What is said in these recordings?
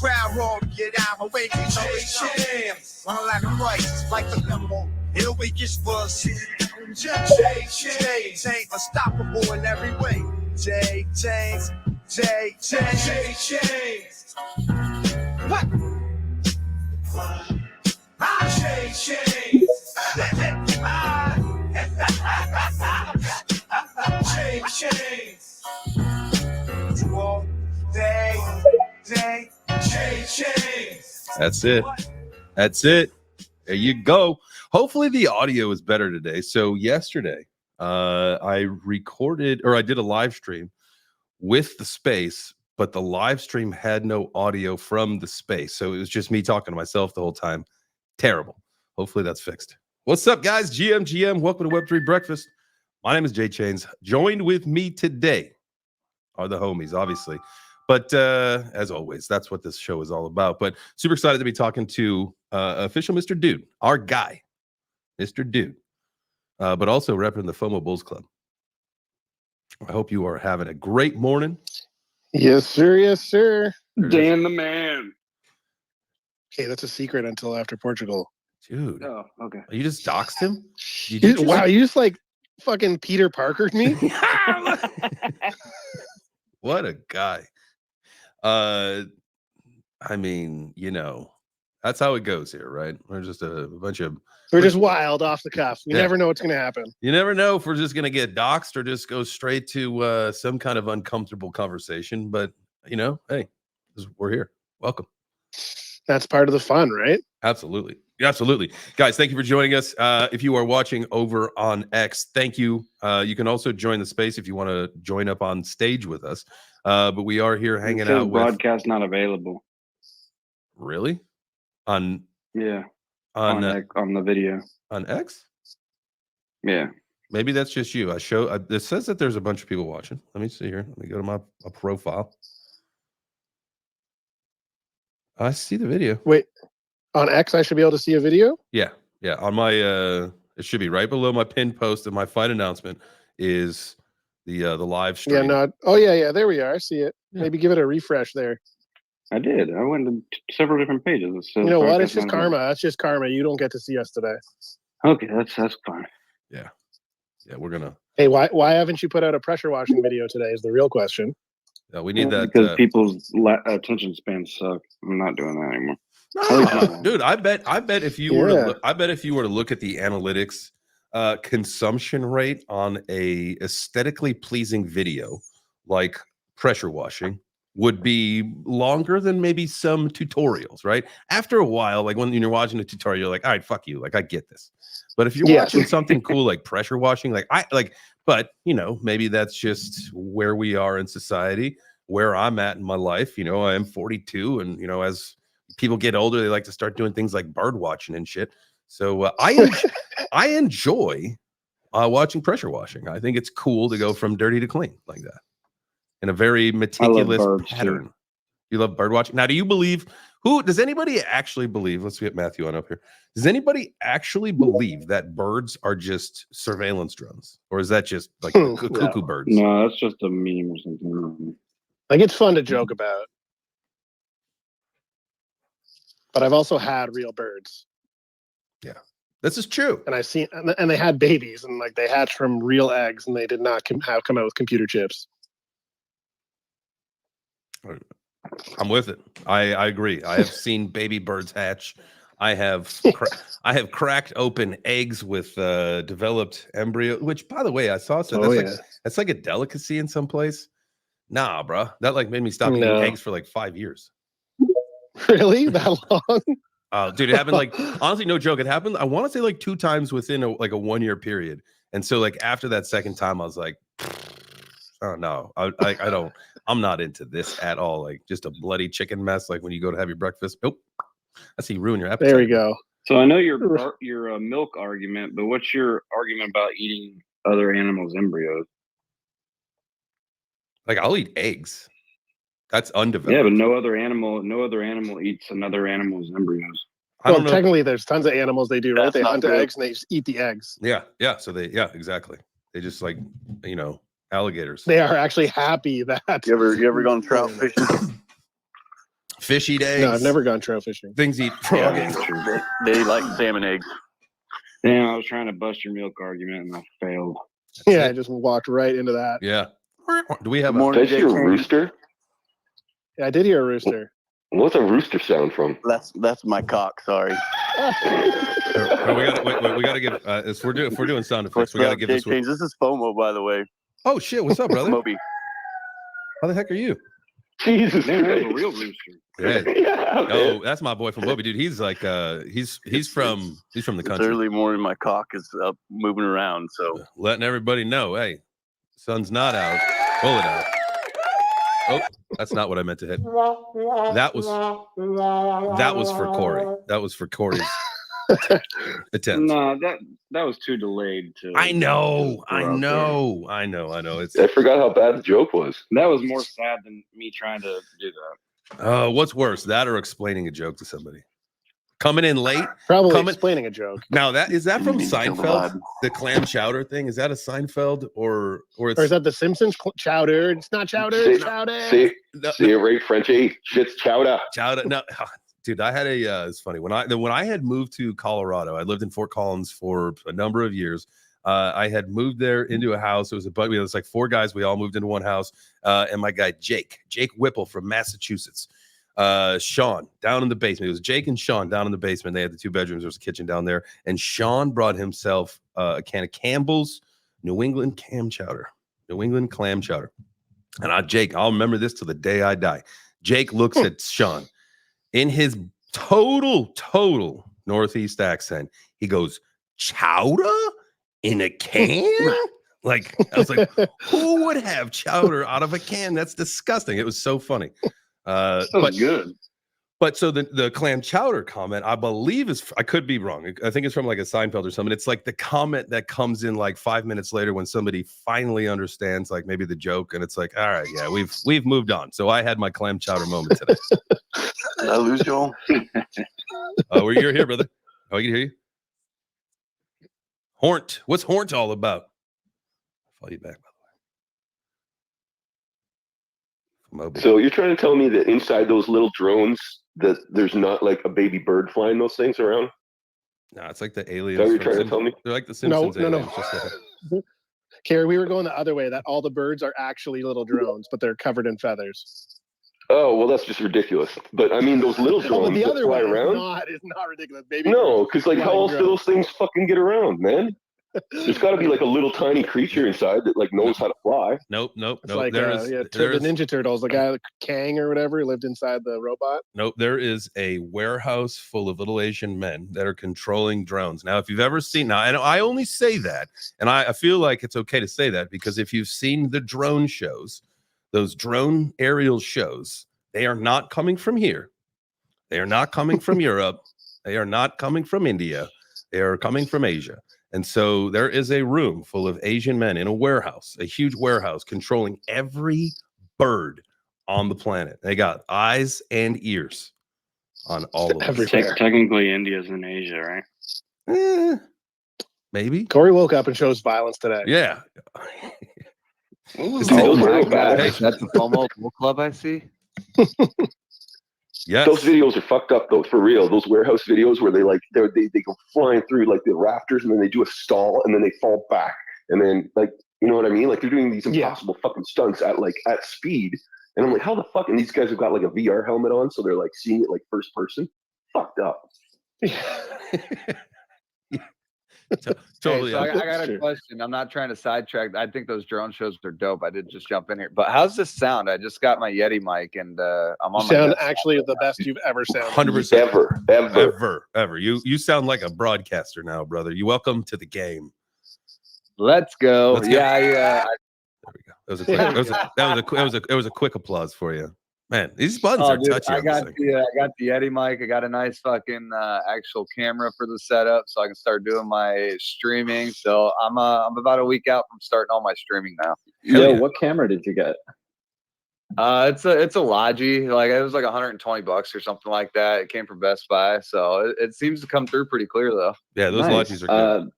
crowd roar, get out, away from JChains. One like a price, like the number. Here we get buzz. JChains, unstoppable in every way. JChains, JChains. What? JChains. JChains. All day, JChains. That's it. That's it. There you go. Hopefully the audio is better today. So yesterday, I recorded, or I did a live stream with the space, but the live stream had no audio from the space. So it was just me talking to myself the whole time. Terrible. Hopefully that's fixed. What's up, guys? GM. Welcome to Web3 Breakfast. My name is JChains. Joined with me today are the homies, obviously. But as always, that's what this show is all about. But super excited to be talking to official Mr. Dude, our guy, Mr. Dude, but also repping the FOMO Bulls Club. I hope you are having a great morning. Yes, sir. Yes, sir. Dan the man. Okay, that's a secret until after Portugal. Dude. Oh, okay. You just doxed him? Wow, you just like fucking Peter Parker'd me? What a guy. I mean, you know, that's how it goes here, right? We're just a bunch of... We're just wild off the cuff. You never know what's going to happen. You never know if we're just going to get doxxed or just go straight to some kind of uncomfortable conversation. But, you know, hey, we're here. Welcome. That's part of the fun, right? Absolutely. Absolutely. Guys, thank you for joining us. If you are watching over on X, thank you. You can also join the space if you want to join up on stage with us. But we are here hanging out with... Broadcast not available. Really? On... Yeah. On the video. On X? Yeah. Maybe that's just you. It says that there's a bunch of people watching. Let me see here. Let me go to my profile. I see the video. Wait, on X, I should be able to see a video? Yeah. On my, it should be right below my pinned post of my fight announcement is the live stream. Yeah, oh, yeah. There we are. I see it. Yeah. Maybe give it a refresh there. I did. I went to several different pages. You know what? It's just karma. That's just karma. You don't get to see us today. Okay, that's fine. Yeah, we're gonna. Hey, why haven't you put out a pressure washing video today? Is the real question. Yeah, we need that because people's attention spans suck. I'm not doing that anymore. No, dude, I bet if you were to look at the analytics consumption rate on a aesthetically pleasing video like pressure washing would be longer than maybe some tutorials, right? After a while, like when you're watching a tutorial, you're like, all right, fuck you. Like, I get this. But if you're watching something cool like pressure washing, but you know, maybe that's just where we are in society, where I'm at in my life. You know, I am 42, and you know, as people get older, they like to start doing things like bird watching and shit. So I enjoy watching pressure washing. I think it's cool to go from dirty to clean like that in a very meticulous pattern. Too. You love bird watching. Now, do you believe? Does anybody actually believe? Let's get Matthew on up here. Does anybody actually believe that birds are just surveillance drones, or is that just like cuckoo birds? No, that's just a meme or something. Like, it's fun to joke about. But I've also had real birds. Yeah, this is true. And I've seen, and they had babies, and like they hatched from real eggs, and they did not come out with computer chips. I'm with it. I agree. I have seen baby birds hatch. I have cracked open eggs with developed embryo. Which, by the way, I saw that's like a delicacy in some place. Nah, bro, that like made me stop eating eggs for like 5 years. Really? That long? Dude, it happened like, honestly, no joke. It happened, I want to say like 2 times within a 1 year period. And so like after that second time, I was like, oh no, I'm not into this at all. Like just a bloody chicken mess. Like when you go to have your breakfast. Nope. I see you ruin your appetite. There we go. So I know your milk argument, but what's your argument about eating other animals' embryos? Like I'll eat eggs. That's undeveloped. Yeah, but no other animal eats another animal's embryos. Well, technically, there's tons of animals they do, right? They hunt eggs and they just eat the eggs. Yeah. So exactly. They just like, you know, alligators. They are actually happy that. You ever gone trout fishing? Fish eat eggs. No, I've never gone trail fishing. Things eat frog eggs. They like salmon eggs. Damn, I was trying to bust your milk argument and I failed. Yeah, I just walked right into that. Yeah. Do we have Morning, Did I hear a JChains. rooster? Yeah, I did hear a rooster. What's a rooster sound from? That's my cock. Sorry. we gotta give if we're doing sound effects, What's we gotta up, give this one. JChains? This is FOMO, by the way. Oh shit, what's up, brother? Moby. How the heck are you? Jesus Man, that was a Christ. real rooster. Yeah. Yeah, Oh, man. that's my boy from Moby, dude. He's like he's from the It's country. early morning. My cock is up, moving around. So Letting everybody know, hey, sun's not out. Pull it out. Oh, that's not what I meant to hit. That was for Corey. That was for Corey's attempt. No, that was too delayed. I know. It's I forgot how bad the joke was. That was more sad than me trying to do that. what's worse, that or explaining a joke to somebody? Coming in late. Probably explaining a joke. Now is that from You need to kill the Seinfeld? vibe. The clam chowder thing? Is that a Seinfeld or it's Or is that the Simpsons chowder? It's not chowder, it's chowder. See no, it right, Frenchie? Shit's chowder. chowder? No, dude, I had it's funny when I had moved to Colorado. I lived in Fort Collins for a number of years. I had moved there into a house. It was like 4 guys. We all moved into one house. And my guy Jake Whipple from Massachusetts. Sean down in the basement. It was Jake and Sean down in the basement. They had the 2 bedrooms. There was a kitchen down there. And Sean brought himself a can of Campbell's New England clam chowder. And I'll remember this till the day I die. Jake looks at Sean in his total Northeast accent. He goes, "Chowder in a can?" Like, I was like, who would have chowder out of a can? That's disgusting. It was so funny. But Good. But so the clam chowder comment, I believe I could be wrong. I think it's from like a Seinfeld or something. It's like the comment that comes in like 5 minutes later when somebody finally understands like maybe the joke, and it's like, all right, yeah, we've moved on. So I had my clam chowder moment today. Did I lose Joel? Oh, you're here, brother. Oh, I can hear you. Hornt. What's Hornt all about? I'll follow you back, by the way. So you're trying to tell me that inside those little drones that there's not like a baby bird flying those things around? No, it's like the Is that aliens. what you're from trying to tell me? They're like the Simpsons No. aliens. Just like, Carrie, we were going the other way, that all the birds are actually little drones, but they're covered in feathers. Oh, well, that's just ridiculous. But I mean, those little Oh, but drones the that other fly way around? is not ridiculous, baby. No, because like how Flying else do drones. those things fucking get around, man? There's got to be like a little tiny creature inside that like knows how to fly. nope. It's like There the is Ninja Turtles, the guy Kang or whatever, who lived inside the robot. Nope, there is a warehouse full of little Asian men that are controlling drones. Now, if you've ever seen, now I only say that, and I feel like it's okay to say that because if you've seen the drone shows, those drone aerial shows, they are not coming from here. They are not coming from Europe. They are not coming from India. They are coming from Asia. And so there is a room full of Asian men in a warehouse, a huge warehouse controlling every bird on the planet. They got eyes and ears on all of them. Technically, India's in Asia, right? Maybe. Corey woke up and chose violence today. Yeah. Oh Oh my God. God. Hey. That's the FOMO Bull Club I see. Yes. Those videos are fucked up though, for real. Those warehouse videos where they go flying through like the rafters and then they do a stall and then they fall back and then like, you know what I mean? Like they're doing these impossible fucking stunts at speed. And I'm like, how the fuck? And these guys have got like a VR helmet on, so they're like seeing it like first person. Fucked up. Totally. Hey, so I got a question. I'm not trying to sidetrack. I think those drone shows are dope. I did just jump in here. But how's this sound? I just got my Yeti mic and I'm on You sound my actually the best you've ever sounded. 100%. Ever. You sound like a broadcaster now, brother. You welcome to the game. Let's go. Let's go. Yeah, There we go. That was a quick applause for you. Man, these buttons are dude, touchy. I got the Yeti mic. I got a nice fucking actual camera for the setup, so I can start doing my streaming. So I'm about a week out from starting all my streaming now. Yeah. What camera did you get? It's a Logi. Like it was like $120 or something like that. It came from Best Buy, so it seems to come through pretty clear though. Yeah, those Nice. Logis are good.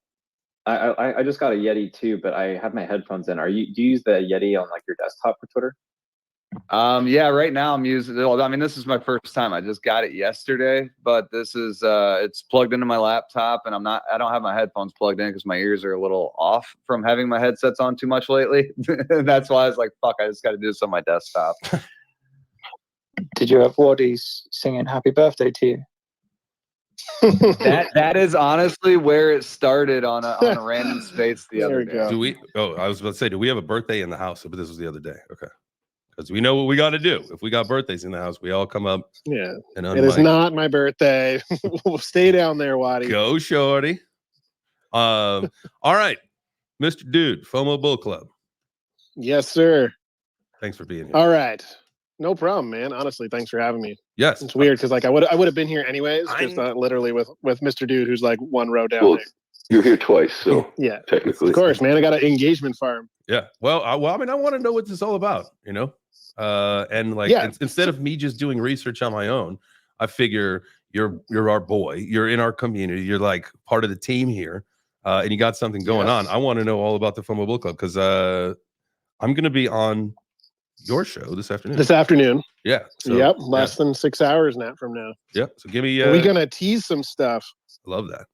I just got a Yeti too, but I have my headphones in. Do you use the Yeti on like your desktop for Twitter? Yeah, right now I'm using it. I mean, this is my first time. I just got it yesterday, but this is it's plugged into my laptop, and I don't have my headphones plugged in because my ears are a little off from having my headsets on too much lately. That's why I was like, fuck, I just got to do this on my desktop. Did you have Waddies singing happy birthday to you? that is honestly where it started on a random space the other day. Do we? Oh, I was about to say, do we have a birthday in the house? But this was the other day. Okay, because we know what we got to do. If we got birthdays in the house, we all come up. Yeah, and it is not my birthday. We'll stay down there, Waddy. Go, shorty. All right, Mr. Dude, FOMO Bull Club. Yes, sir. Thanks for being here. All right. No problem, man. Honestly, thanks for having me. Yes. It's weird because like I would have been here anyways, just literally with Mr. Dude who's like one row down there. You're here twice, so yeah, technically. Of course, man. I got an engagement farm. Yeah. Well, I mean, I want to know what this is all about, you know? And like instead of me just doing research on my own, I figure you're our boy. You're in our community. You're like part of the team here. And you got something going on. I want to know all about the FOMO Bull Club because I'm gonna be on your show this afternoon. Yeah. So, less than 6 hours now from now. Yep. So give me we're gonna tease some stuff. I love that.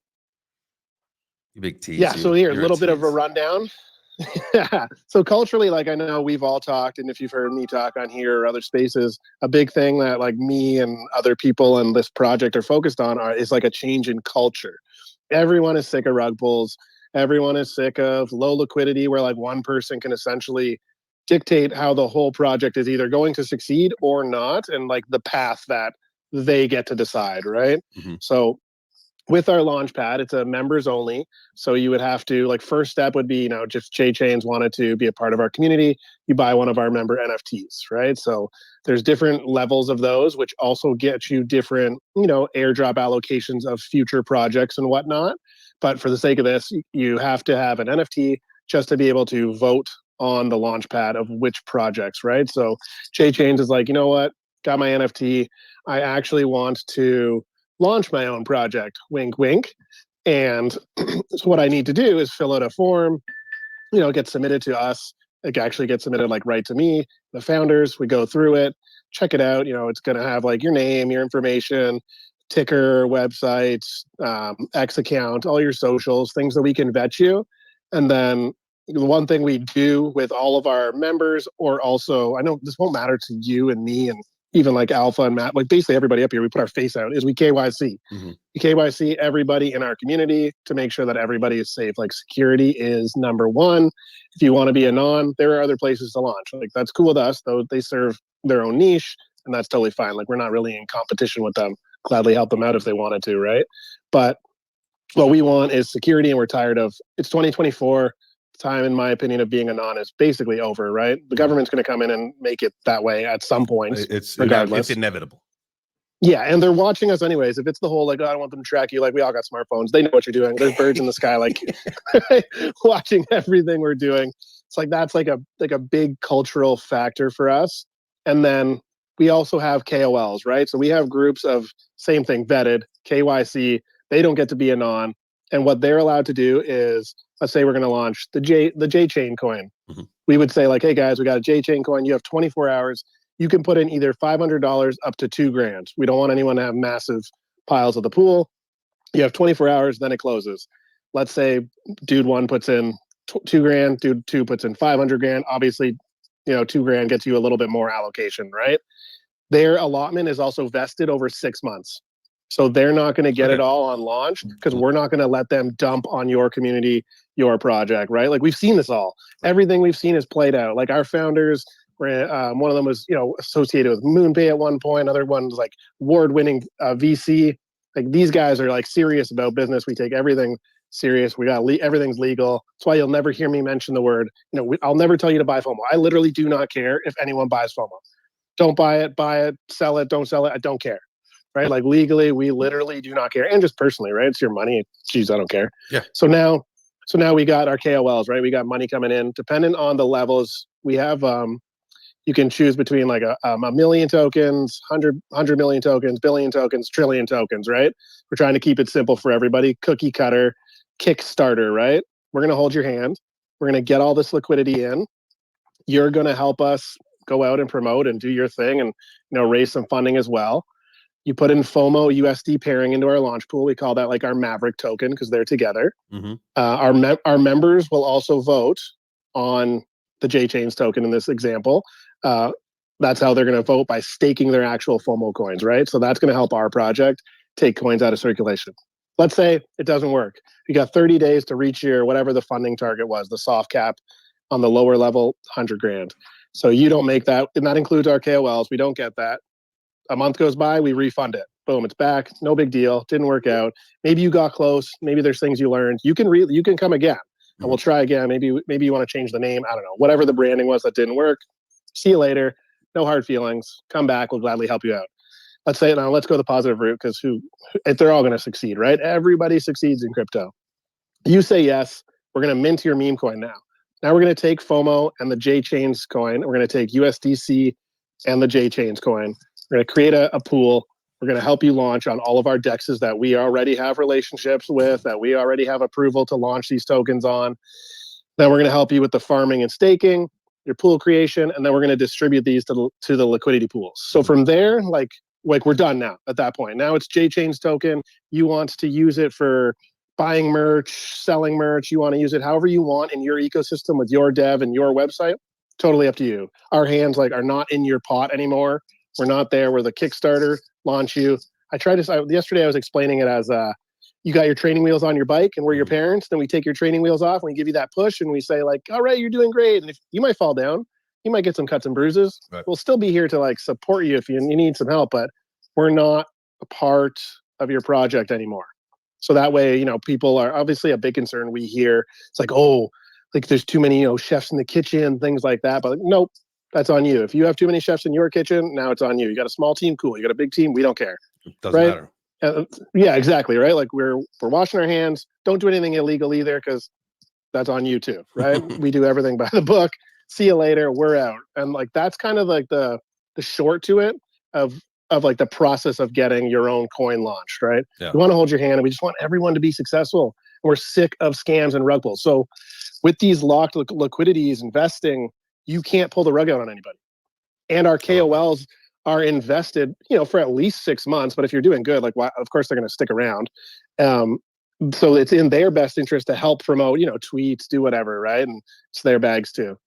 You big tease. Yeah, so here, a little bit of a rundown. Yeah. So culturally, like I know we've all talked, and if you've heard me talk on here or other spaces, a big thing that like me and other people in this project are focused on is like a change in culture. Everyone is sick of rug pulls. Everyone is sick of low liquidity where like one person can essentially dictate how the whole project is either going to succeed or not, and like the path that they get to decide, right? Mm-hmm. So with our launch pad, it's a members only. So you would have to, like, first step would be, just JChains wanted to be a part of our community. You buy one of our member NFTs, right? So there's different levels of those, which also get you different, airdrop allocations of future projects and whatnot. But for the sake of this, you have to have an NFT just to be able to vote on the launch pad of which projects, right? So JChains is like, you know what? Got my NFT. I actually want to launch my own project, wink, wink. And so what I need to do is fill out a form, get submitted to us. It actually gets submitted like right to me, the founders. We go through it, check it out. It's going to have like your name, your information, ticker, website, X account, all your socials, things that we can vet you. And then the one thing we do with all of our members, or also, I know this won't matter to you and me and even like Alpha and Matt, like basically everybody up here, we put our face out, is we KYC. Mm-hmm. We KYC everybody in our community to make sure that everybody is safe. Like security is number one. If you want to be a non, there are other places to launch. Like that's cool with us, though they serve their own niche and that's totally fine. Like we're not really in competition with them. Gladly help them out if they wanted to, right? But what we want is security, and we're tired of, it's 2024. Time, in my opinion, of being a non is basically over, right? The government's going to come in and make it that way at some point. It's inevitable. Yeah, and they're watching us anyways. If it's the whole like, I don't want them to track you, like we all got smartphones. They know what you're doing. There's birds in the sky, like watching everything we're doing. It's like that's like a big cultural factor for us. And then we also have KOLs, right? So we have groups of same thing, vetted, KYC. They don't get to be a non. And what they're allowed to do is, let's say we're going to launch the JChain coin. Mm-hmm. We would say like, hey guys, we got a JChain coin. You have 24 hours. You can put in either $500 up to $2,000. We don't want anyone to have massive piles of the pool. You have 24 hours, then it closes. Let's say dude one puts in $2,000, dude two puts in $500,000. Obviously, $2,000 gets you a little bit more allocation, right? Their allotment is also vested over 6 months. So they're not going to get it all on launch because we're not going to let them dump on your community, your project, right? Like we've seen this all. Everything we've seen is played out. Like our founders, one of them was, associated with MoonPay at one point. Other one's like award-winning VC. Like these guys are like serious about business. We take everything serious. We got everything's legal. That's why you'll never hear me mention the word. I'll never tell you to buy FOMO. I literally do not care if anyone buys FOMO. Don't buy it, sell it, don't sell it. I don't care. Right? Like legally, we literally do not care. And just personally, right? It's your money. Jeez, I don't care. Yeah. So now we got our KOLs, right? We got money coming in. Depending on the levels, we have, you can choose between like a million tokens, 100 million tokens, billion tokens, trillion tokens, right? We're trying to keep it simple for everybody. Cookie cutter, Kickstarter, right? We're going to hold your hand. We're going to get all this liquidity in. You're going to help us go out and promote and do your thing and, raise some funding as well. You put in FOMO USD pairing into our launch pool. We call that like our Maverick token because they're together. Mm-hmm. Our members will also vote on the JChains token in this example. That's how they're going to vote, by staking their actual FOMO coins, right? So that's going to help our project take coins out of circulation. Let's say it doesn't work. You got 30 days to reach your whatever the funding target was, the soft cap on the lower level, 100 grand. So you don't make that, and that includes our KOLs. We don't get that. A month goes by, we refund it. Boom, it's back. No big deal. Didn't work out. Maybe you got close. Maybe there's things you learned. You can come again, and we'll try again. Maybe you want to change the name. I don't know. Whatever the branding was that didn't work. See you later. No hard feelings. Come back. We'll gladly help you out. Let's go the positive route, because they're all going to succeed, right? Everybody succeeds in crypto. You say yes. We're going to mint your meme coin now. Now we're going to take FOMO and the JChains coin. We're going to take USDC and the JChains coin. We're going to create a pool. We're going to help you launch on all of our DEXs that we already have relationships with, that we already have approval to launch these tokens on. Then we're going to help you with the farming and staking, your pool creation, and then we're going to distribute these to the liquidity pools. So from there, like we're done now at that point. Now it's JChains token. You want to use it for buying merch, selling merch. You want to use it however you want in your ecosystem with your dev and your website. Totally up to you. Our hands are not in your pot anymore. We're not there. We're the Kickstarter, launch you. Yesterday I was explaining it as you got your training wheels on your bike and we're your parents. Then we take your training wheels off and we give you that push and we say like, all right, you're doing great. And if you might fall down, you might get some cuts and bruises. Right. We'll still be here to support you if you need some help, but we're not a part of your project anymore. So that way, people are obviously a big concern we hear. It's like, oh, there's too many, chefs in the kitchen, things like that. But nope, that's on you. If you have too many chefs in your kitchen, now it's on you. You got a small team, cool. You got a big team, we don't care. It doesn't matter. Yeah, exactly, right? We're washing our hands. Don't do anything illegal either, because that's on you too, right? We do everything by the book. See you later. We're out. And that's kind of the short to it of the process of getting your own coin launched, right? Yeah. We want to hold your hand, and we just want everyone to be successful. We're sick of scams and rug pulls. So with these locked liquidities, investing, you can't pull the rug out on anybody. And our KOLs are invested, for at least 6 months. But if you're doing good, of course they're going to stick around. So it's in their best interest to help promote, tweets, do whatever, right? And it's their bags too.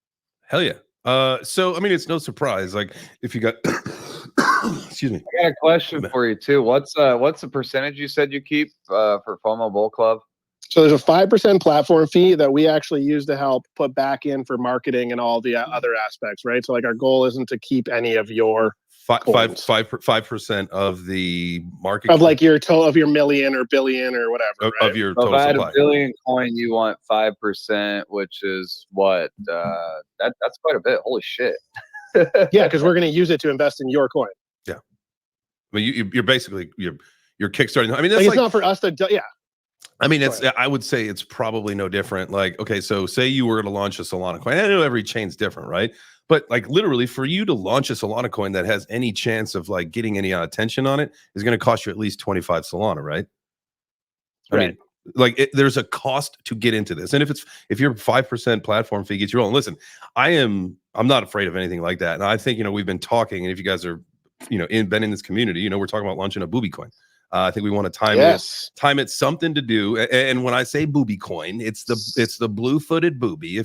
Hell yeah. So I mean, it's no surprise. If you got, excuse me, I got a question for you too. What's the percentage you said you keep for FOMO Bull Club? So there's a 5% platform fee that we actually use to help put back in for marketing and all the other aspects, right? So our goal isn't to keep any of your 5% of the market of your million or billion or whatever, right? Of your total supply. If I had supply. a billion coin, you want 5%, which is what? That's quite a bit. Holy shit! Yeah, because we're going to use it to invest in your coin. Yeah, I mean, you're basically you're kickstarting. I mean, that's it's not for us to. Yeah. I mean, I would say it's probably no different. Okay, so say you were to launch a Solana coin. I know every chain's different, right? But literally for you to launch a Solana coin that has any chance of getting any attention on it is going to cost you at least 25 Solana, right? Right. I mean, there's a cost to get into this. And if your 5% platform fee gets you rolling, listen, I'm not afraid of anything like that. And I think, we've been talking, and if you guys are, been in this community, we're talking about launching a booby coin. I think we want to time it something to do. And when I say booby coin, it's the blue-footed booby.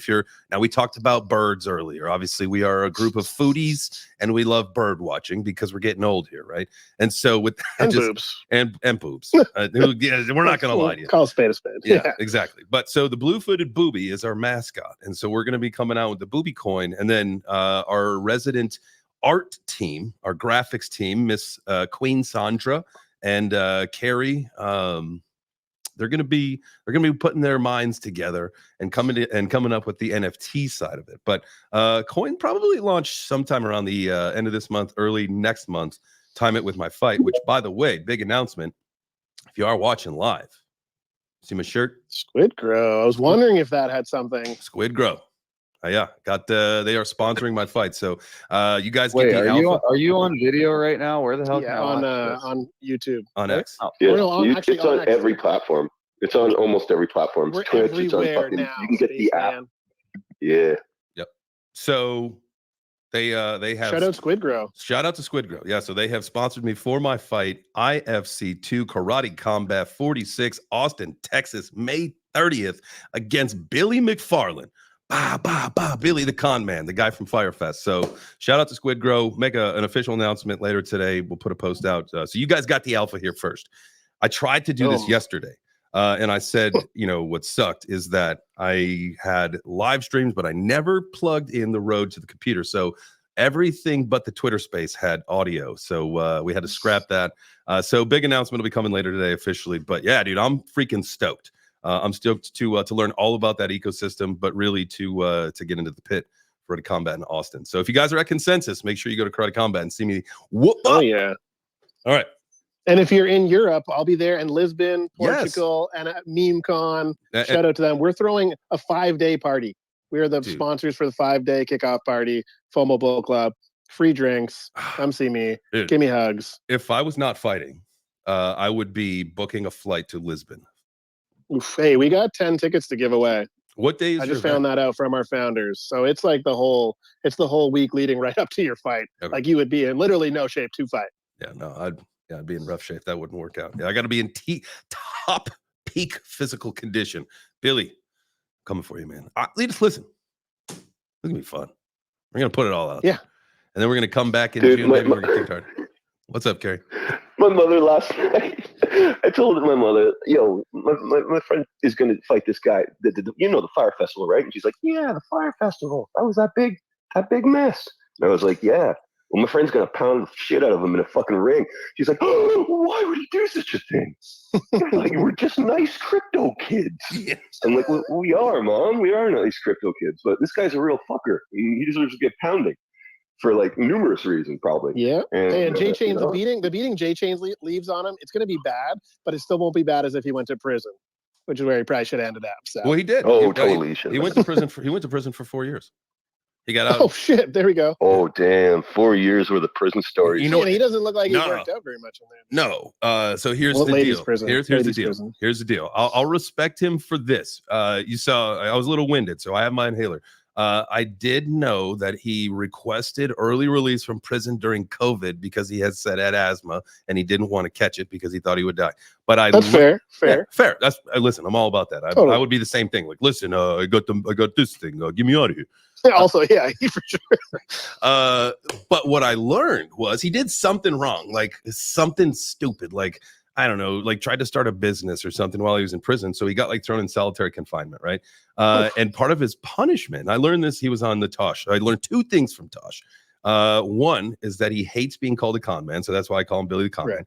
Now we talked about birds earlier. Obviously, we are a group of foodies and we love bird watching because we're getting old here, right? And so with boobs and boobs, we're not going to lie to you. Call a spade a spade. Yeah, exactly. But so the blue-footed booby is our mascot, and so we're going to be coming out with the booby coin, and then our resident art team, our graphics team, Miss Queen Sandra and Carrie, they're gonna be putting their minds together and coming up with the NFT side of it. But coin probably launch sometime around the end of this month, early next month. Time it with my fight, which, by the way, big announcement. If you are watching live, see my shirt, Squid Grow. I was wondering if that had something. Squid Grow. Yeah, they are sponsoring my fight. So you guys wait, are you on video right now? Where the hell can I watch on YouTube, on X? Oh. Yeah, it's on every platform. It's on almost every platform. We're it's Twitch, everywhere it's on now. You can get the app. Yeah. Yep. So They have shout out Squid Grow. Shout out to Squid Grow. Yeah, so they have sponsored me for my fight, IFC 2 Karate Combat 46, Austin, Texas, May 30th against Billy McFarland. Billy the con man, the guy from Firefest. So shout out to Squid Grow. Make an official announcement later today. We'll put a post out. So you guys got the alpha here first. I tried to do this yesterday. And I said, what sucked is that I had live streams, but I never plugged in the Rode to the computer. So everything but the Twitter space had audio. So we had to scrap that. So big announcement will be coming later today officially. But yeah, dude, I'm freaking stoked. I'm stoked to learn all about that ecosystem, but really to get into the pit for Karate Combat in Austin. So if you guys are at Consensus, make sure you go to Karate Combat and see me whoop up. Oh, yeah. All right. And if you're in Europe, I'll be there in Lisbon, Portugal, and at MemeCon. Shout out to them. We're throwing a 5-day party. We are the sponsors for the 5-day kickoff party, FOMO Bull Club. Free drinks. Come see me. Dude, give me hugs. If I was not fighting, I would be booking a flight to Lisbon. Oof, hey, we got 10 tickets to give away. What day is I just found that out from our founders. So it's like the whole week leading right up to your fight. Okay. Like you would be in literally no shape to fight. Yeah, no, I'd be in rough shape. That wouldn't work out. Yeah, I got to be in top peak physical condition. Billy, coming for you, man. Listen, it's gonna be fun. We're gonna put it all out. Yeah, and then we're gonna come back in June. Maybe we're gonna kick hard. What's up, Kerry? My mother last night. I told my mother, my friend is gonna fight this guy. The fire festival, right? And she's like, yeah, the fire festival. That was that big mess. And I was like, yeah. Well, my friend's gonna pound the shit out of him in a fucking ring. She's like, oh, why would he do such a thing? Like, we're just nice crypto kids. Yes. And like, we are, Mom. We are nice crypto kids. But this guy's a real fucker. He deserves to get pounding for like numerous reasons, probably. Yeah. And JChains, the beating JChains leaves on him, it's gonna be bad, but it still won't be bad as if he went to prison, which is where he probably should have ended up. So. Well, he did. Oh, totally. He went to prison for 4 years. He got out. Oh shit! There we go. Oh damn! 4 years worth of prison stories. He doesn't look like he worked out very much in there. No. So here's the deal. Prison. Here's the deal. Prison. Here's the deal. I'll respect him for this. You saw I was a little winded, so I have my inhaler. I did know that he requested early release from prison during COVID because he had asthma and he didn't want to catch it because he thought he would die. But that's fair. Yeah, fair. That's listen. I'm all about that. Totally. I would be the same thing. Like, listen, I got this thing. Get me out of here. Also, yeah, for sure. But what I learned was he did something wrong, like something stupid, like I don't know, like tried to start a business or something while he was in prison. So he got like thrown in solitary confinement, right? And part of his punishment, I learned this, he was on the Tosh. I learned 2 things from Tosh. One is that he hates being called a con man, so that's why I call him Billy the Con Man.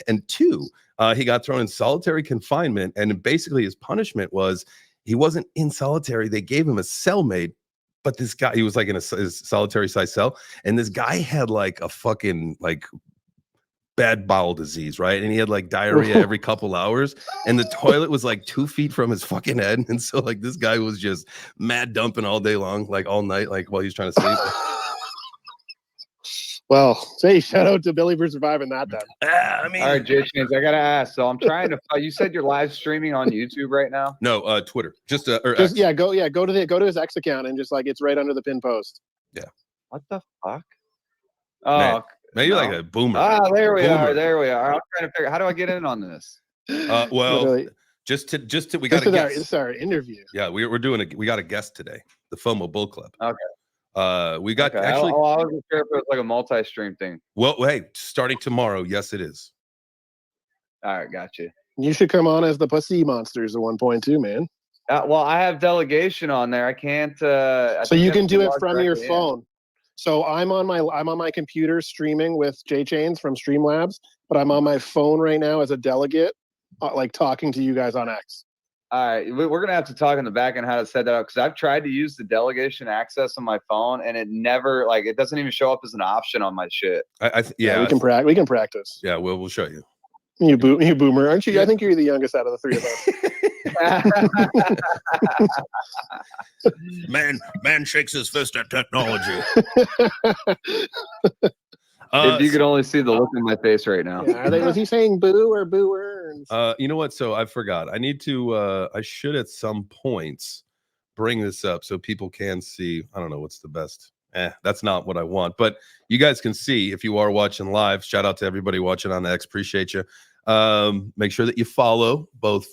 And 2, he got thrown in solitary confinement, and basically his punishment was he wasn't in solitary. They gave him a cellmate, but this guy, he was like in a solitary size cell, and this guy had like a fucking like bad bowel disease, right? And he had like diarrhea every couple hours, and the toilet was like 2 feet from his fucking head, and so like this guy was just mad dumping all day long, like all night, like while he was trying to sleep. Well, say shout out to Billy for surviving that then. All right, JChains, I gotta ask. So I'm trying to. You said you're live streaming on YouTube right now? No, Twitter. Go to his X account and just like it's right under the pin post. Yeah. What the fuck? Oh, maybe like a boomer. There we are. I'm trying to figure. How do I get in on this? Well, just to we got a guest. This is our interview. Yeah, we got a guest today. The FOMO Bull Club. Okay. We got actually. I wasn't sure if it was like a multi-stream thing. Well, hey, starting tomorrow, yes, it is. All right, gotcha. You should come on as the Pussy Monsters at one point too, man. Well, I have delegation on there. I can't. So you can do it from your phone. So I'm on my computer streaming with JChains from Streamlabs, but I'm on my phone right now as a delegate, like talking to you guys on X. All right, we're gonna have to talk in the back end how to set that up because I've tried to use the delegation access on my phone and it never it doesn't even show up as an option on my shit. We can practice. Yeah, we'll show you. You boomer, aren't you? Yeah. I think you're the youngest out of the 3 of us. Man shakes his fist at technology. If you could only see the look in my face right now. Yeah, was he saying boo or booer? You know what? So I forgot. I need to. I should at some points bring this up so people can see. I don't know what's the best That's not what I want. But you guys can see if you are watching live. Shout out to everybody watching on X. Appreciate you. Make sure that you follow both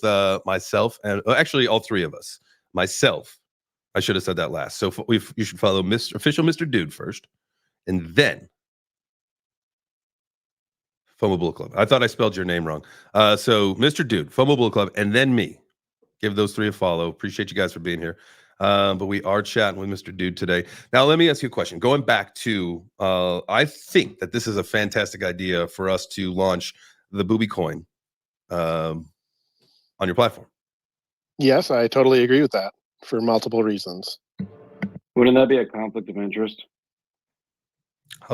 myself and actually all three of us. Myself, I should have said that last. So you should follow official Mr. Dude first, and then FOMO Bull Club. I thought I spelled your name wrong. So Mr. Dude, FOMO Bull Club, and then me. Give those three a follow. Appreciate you guys for being here. But we are chatting with Mr. Dude today. Now, let me ask you a question. Going back to, I think that this is a fantastic idea for us to launch the Booby Coin on your platform. Yes, I totally agree with that for multiple reasons. Wouldn't that be a conflict of interest?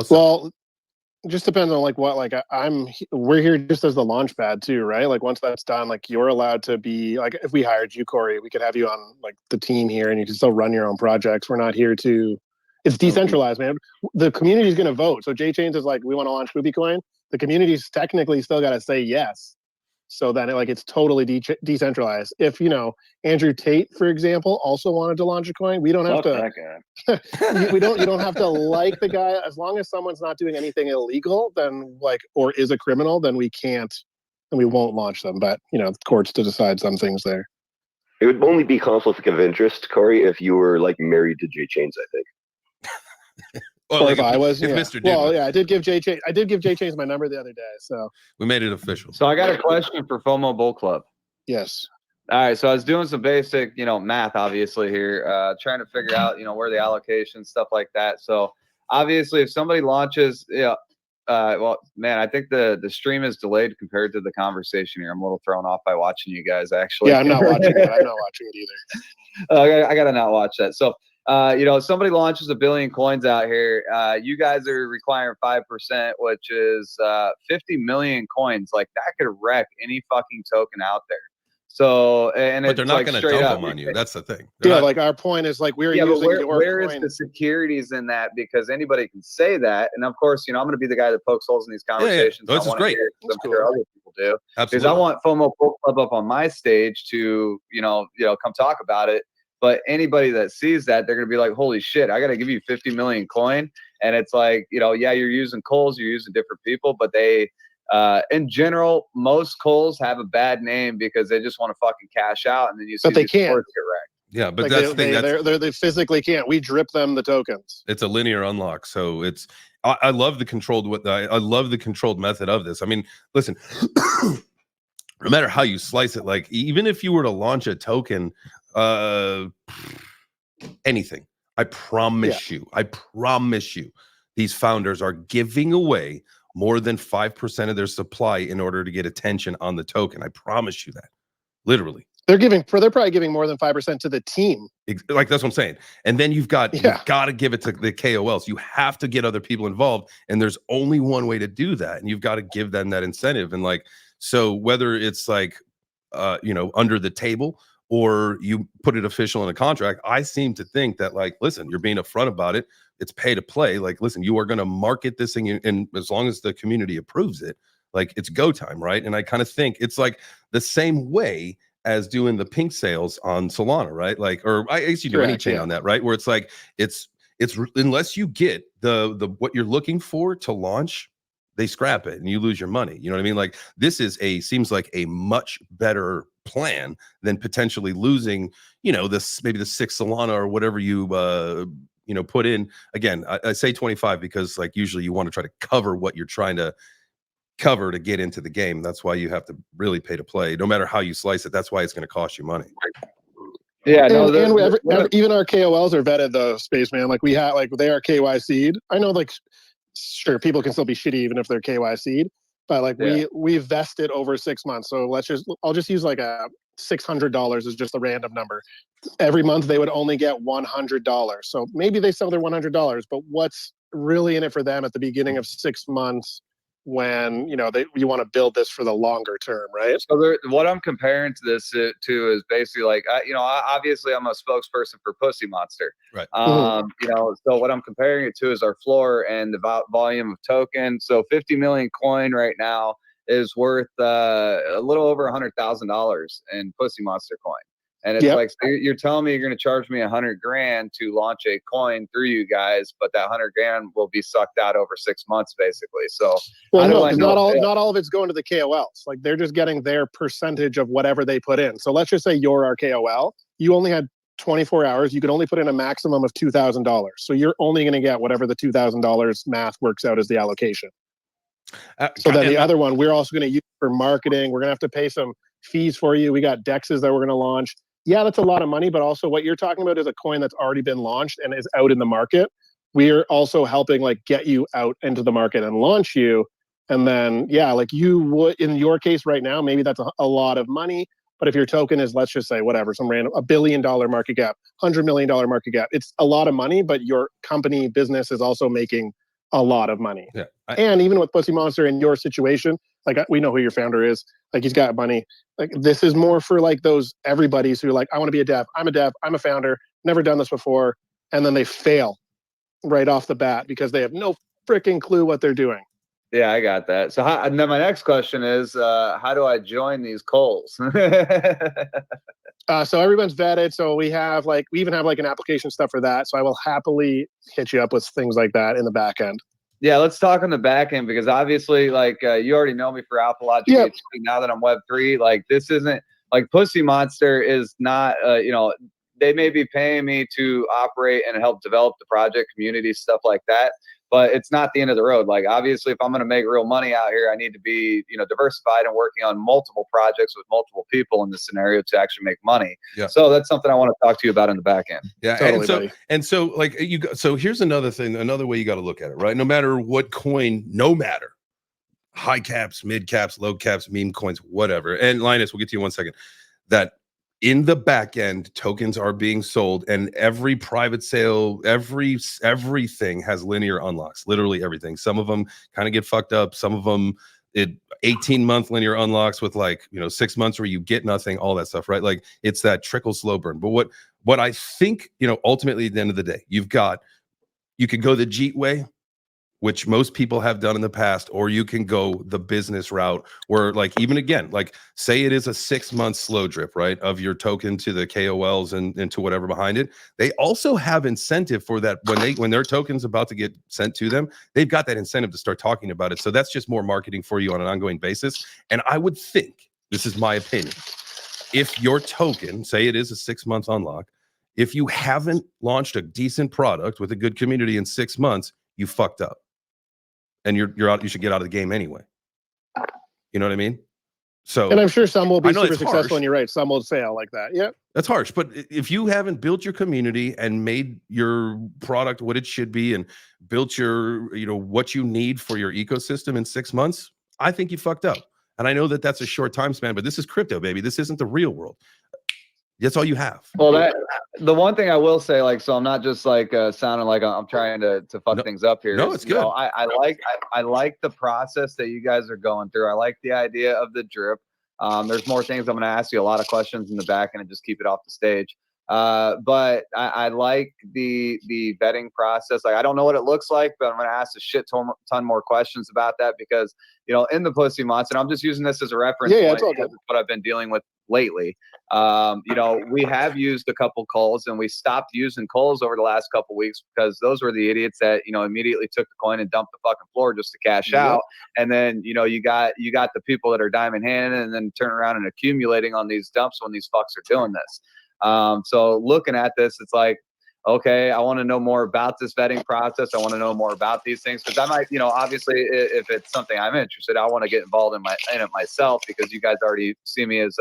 Well, it just depends on like what, like we're here just as the launch pad too, right? Like once that's done, like you're allowed to be like, if we hired you, Corey, we could have you on like the team here and you can still run your own projects. We're not here to, it's decentralized, man. The community is going to vote. So JChains is like, we want to launch Booby Coin. The community's technically still got to say yes. So then it's totally decentralized. If, Andrew Tate, for example, also wanted to launch a coin, we don't have to, you don't have to like the guy. As long as someone's not doing anything illegal, then or is a criminal, then we can't, and we won't launch them. But, courts to decide some things there. It would only be conflict of interest, Corey, if you were like married to JChains, I think. Or if I was, Mr. Dude. Well, yeah, I did give JChains my number the other day, so we made it official. So I got a question for FOMO Bull Club. Yes. All right, so I was doing some basic, math, obviously here, trying to figure out, where the allocation, stuff like that. So obviously, if somebody launches, well, man, I think the stream is delayed compared to the conversation here. I'm a little thrown off by watching you guys, actually. Yeah, I'm not watching it. I'm not watching it either. I gotta not watch that. So, somebody launches 1 billion coins out here. You guys are requiring 5%, which is 50 million coins. Like that could wreck any fucking token out there. So, but they're not going to dump them on you. That's the thing. Like our point is like we're using your where coin. is the securities in that? Because anybody can say that, and of course, I'm going to be the guy that pokes holes in these conversations. Yeah. This is great. I'm sure other people do. Absolutely. Because I want FOMO Bull Club up on my stage to come talk about it. But anybody that sees that, they're going to be like, holy shit, I got to give you 50 million coin. And it's like, you're using Coles, you're using different people, but they, in general, most Coles have a bad name because they just want to fucking cash out. And then you see but they can't. Get wrecked. Yeah, but that's the thing. They physically can't. We drip them the tokens. It's a linear unlock. So I love the controlled, I love the controlled method of this. I mean, listen, no matter how you slice it, like even if you were to launch a token, anything, I promise you, these founders are giving away more than 5% of their supply in order to get attention on the token. I promise you that, literally. They're probably giving more than 5% to the team. Like that's what I'm saying. And then you've got to give it to the KOLs. You have to get other people involved, and there's only one way to do that, and you've got to give them that incentive. And so whether it's under the table or you put it official in a contract, I seem to think that listen, you're being upfront about it. It's pay to play. Listen, you are going to market this thing, and as long as the community approves it, it's go time, right? And I kind of think it's the same way as doing the pink sales on Solana, right? Or I guess you do any chain on that, right? Where it's unless you get the what you're looking for to launch, they scrap it and you lose your money. You know what I mean? This seems like a much better plan than potentially losing, maybe the 6 Solana or whatever you put in. Again, I say 25 because usually you want to try to cover what you're trying to cover to get into the game. That's why you have to really pay to play. No matter how you slice it, that's why it's going to cost you money. Yeah, even our KOLs are vetted though, Spaceman. They are KYC'd. I know, sure, people can still be shitty even if they're KYC'd, but we vested over 6 months. So I'll just use a $600 is just a random number. Every month they would only get $100. So maybe they sell their $100, but what's really in it for them at the beginning of 6 months when you want to build this for the longer term, right? So what I'm comparing to this to is basically obviously I'm a spokesperson for Pussy Monster, right? So what I'm comparing it to is our floor and the volume of tokens. So 50 million coin right now is worth a little over $100,000 in Pussy Monster coin. And it's like, so you're telling me you're going to charge me $100,000 to launch a coin through you guys, but that $100,000 will be sucked out over 6 months, basically. So, well, no, not all of it's going to the KOLs. Like, they're just getting their percentage of whatever they put in. So let's just say you're our KOL. You only had 24 hours. You could only put in a maximum of $2,000. So you're only going to get whatever the $2,000 math works out as the allocation. So then the other one, we're also going to use for marketing. We're going to have to pay some fees for you. We got DEXs that we're going to launch. Yeah, that's a lot of money, but also what you're talking about is a coin that's already been launched and is out in the market. We're also helping like get you out into the market and launch you. And then, yeah, like you would, in your case right now, maybe that's a lot of money. But if your token is, let's just say, whatever, some random $1 billion market cap, $100 million market cap, it's a lot of money, but your company business is also making a lot of money. Yeah, and even with Pussy Monster in your situation, like we know who your founder is, like he's got money. Like this is more for like those everybody's who are like, I want to be a dev. I'm a founder, never done this before. And then they fail right off the bat because they have no freaking clue what they're doing. Yeah, I got that. So and then my next question is, how do I join these calls? So everyone's vetted. So we even have like an application stuff for that. So I will happily hit you up with things like that in the back end. Yeah, let's talk on the back end, because obviously, like you already know me for Alpha Logic. Yep. Now that I'm Web3, like this isn't like Pussy Monster is not. They may be paying me to operate and help develop the project, community, stuff like that. But it's not the end of the road. Like, obviously, if I'm going to make real money out here, I need to be, diversified and working on multiple projects with multiple people in this scenario to actually make money. Yeah. So that's something I want to talk to you about in the back end. Yeah. Totally, So here's another thing, another way you got to look at it, right? No matter what coin, no matter high caps, mid caps, low caps, meme coins, whatever. And Linus, we'll get to you in 1 second. That in the back end, tokens are being sold, and every private sale, everything has linear unlocks, literally everything. Some of them kind of get fucked up. Some of them, 18-month linear unlocks with 6 months where you get nothing, all that stuff, right? Like it's that trickle slow burn. But what I think, ultimately at the end of the day, you could go the JChains way, which most people have done in the past, or you can go the business route where say it is a 6-month slow drip, right, of your token to the KOLs and to whatever behind it. They also have incentive for that when their token's about to get sent to them, they've got that incentive to start talking about it. So that's just more marketing for you on an ongoing basis. And I would think, this is my opinion, if your token, say it is a 6-month unlock, if you haven't launched a decent product with a good community in 6 months, you fucked up. And you're out. You should get out of the game anyway. You know what I mean? So, and I'm sure some will be super successful, harsh. and you're right, some will fail like that. Yeah, that's harsh. But if you haven't built your community and made your product what it should be, and built your, what you need for your ecosystem in 6 months, I think you fucked up. And I know that that's a short time span, but this is crypto, baby. This isn't the real world. That's all you have. Well, the one thing I will say, so I'm not just sounding like I'm trying to fuck things up here. No, it's good. I like the process that you guys are going through. I like the idea of the drip. There's more things I'm going to ask you, a lot of questions in the back end, and just keep it off the stage. But I like the vetting process. Like, I don't know what it looks like, but I'm going to ask a shit ton more questions about that, because, in the Pussy Monster, I'm just using this as a reference point. It's all good. What I've been dealing with lately. We have used a couple calls, and we stopped using calls over the last couple weeks because those were the idiots that, immediately took the coin and dumped the fucking floor just to cash out. And then, you got the people that are diamond handed and then turn around and accumulating on these dumps when these fucks are doing this. So looking at this, it's like, okay, I want to know more about this vetting process. I want to know more about these things, because I might, obviously, if it's something I'm interested, I want to get involved in it myself, because you guys already see me as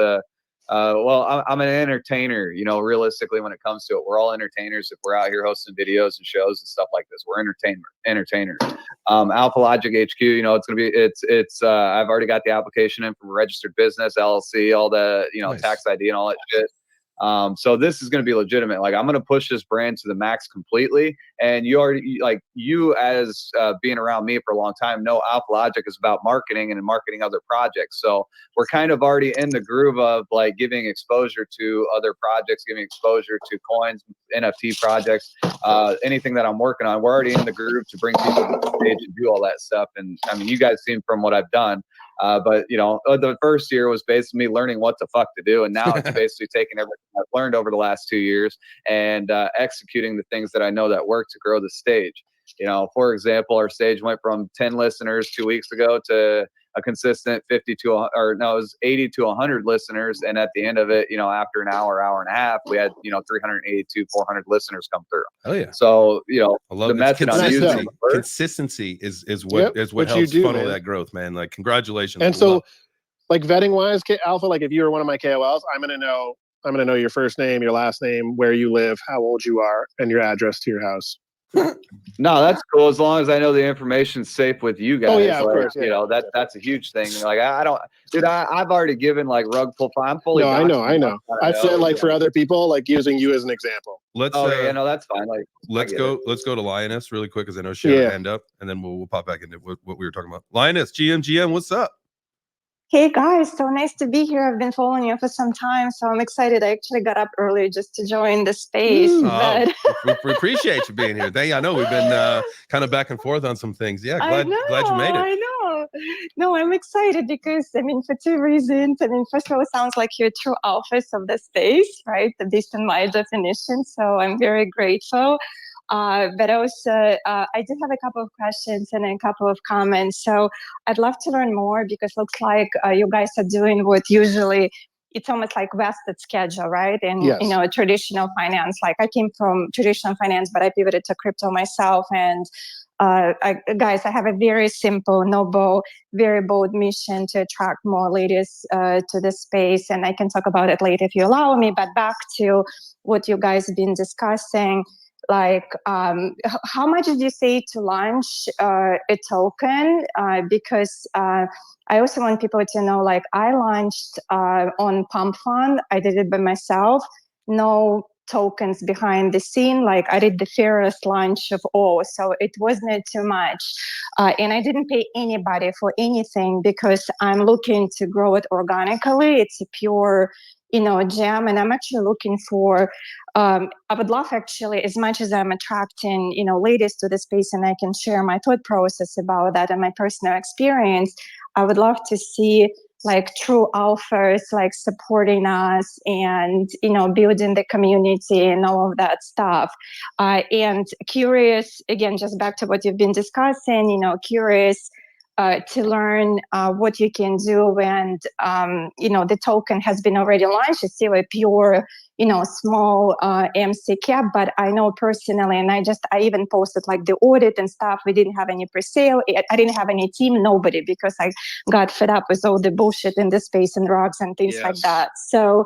I'm an entertainer. Realistically, when it comes to it, we're all entertainers. If we're out here hosting videos and shows and stuff like this, we're entertainers. Alpha Logic HQ, it's gonna be I've already got the application in from a registered business, LLC, all the nice. Tax ID and all that shit. So this is going to be legitimate. Like, I'm going to push this brand to the max completely. And you as being around me for a long time know Alpha Logic is about marketing and marketing other projects. So we're kind of already in the groove of giving exposure to other projects, giving exposure to coins, NFT projects, anything that I'm working on. We're already in the groove to bring people to the stage and do all that stuff. And I mean, you guys seen from what I've done. But the first year was basically me learning what the fuck to do, and now it's basically taking everything I've learned over the last 2 years and executing the things that I know that work to grow the stage. For example, our stage went from 10 listeners 2 weeks ago to a consistent 80 to 100 listeners. And at the end of it, after an hour and a half, we had, 382, 400 listeners come through. Oh yeah. So, I love the method I'm using. Consistency is what helps funnel that growth, man. Like, congratulations. And so, like, vetting wise, Alpha, like if you were one of my KOLs, I'm going to know your first name, your last name, where you live, how old you are, and your address to your house. No, that's cool. As long as I know the information's safe with you guys. Oh yeah, of course. Yeah. That's a huge thing. Like I don't, dude. I've already given like rug pull. I'm fully. No, I know. I said like for other people, like using you as an example. Let's. That's fine. Like, let's go to Lioness really quick, because I know she had her hand up, and then we'll pop back into what we were talking about. Lioness, GM, what's up? Hey guys, so nice to be here. I've been following you for some time, so I'm excited. I actually got up early just to join the space. We appreciate you being here. I know we've been kind of back and forth on some things. Yeah, glad you made it. I know. No, I'm excited because, for two reasons. First of all, it sounds like you're true alphas of the space, right? Based on my definition. So I'm very grateful. But also, I did have a couple of questions and a couple of comments. So I'd love to learn more, because looks like you guys are doing what usually it's almost like vested schedule, right? And traditional finance. Like I came from traditional finance, but I pivoted to crypto myself. And guys, I have a very simple, noble, very bold mission to attract more ladies to the space, and I can talk about it later if you allow me. But back to what you guys have been discussing. Like, how much did you say to launch a token? Because I also want people to know, like, I launched on Pump Fund. I did it by myself. No tokens behind the scene. Like, I did the fairest launch of all. So it wasn't too much. And I didn't pay anybody for anything, because I'm looking to grow it organically. It's a pure gem, and I'm actually looking for I would love, actually, as much as I'm attracting ladies to the space, and I can share my thought process about that and my personal experience, I would love to see like true alphas like supporting us and building the community and all of that stuff. And curious, again, just back to what you've been discussing, curious to learn what you can do when the token has been already launched. It's still a pure small MC cap, but I know personally, and I even posted like the audit and stuff. We didn't have any pre-sale. I didn't have any team, nobody, because I got fed up with all the bullshit in the space and drugs and things like that. So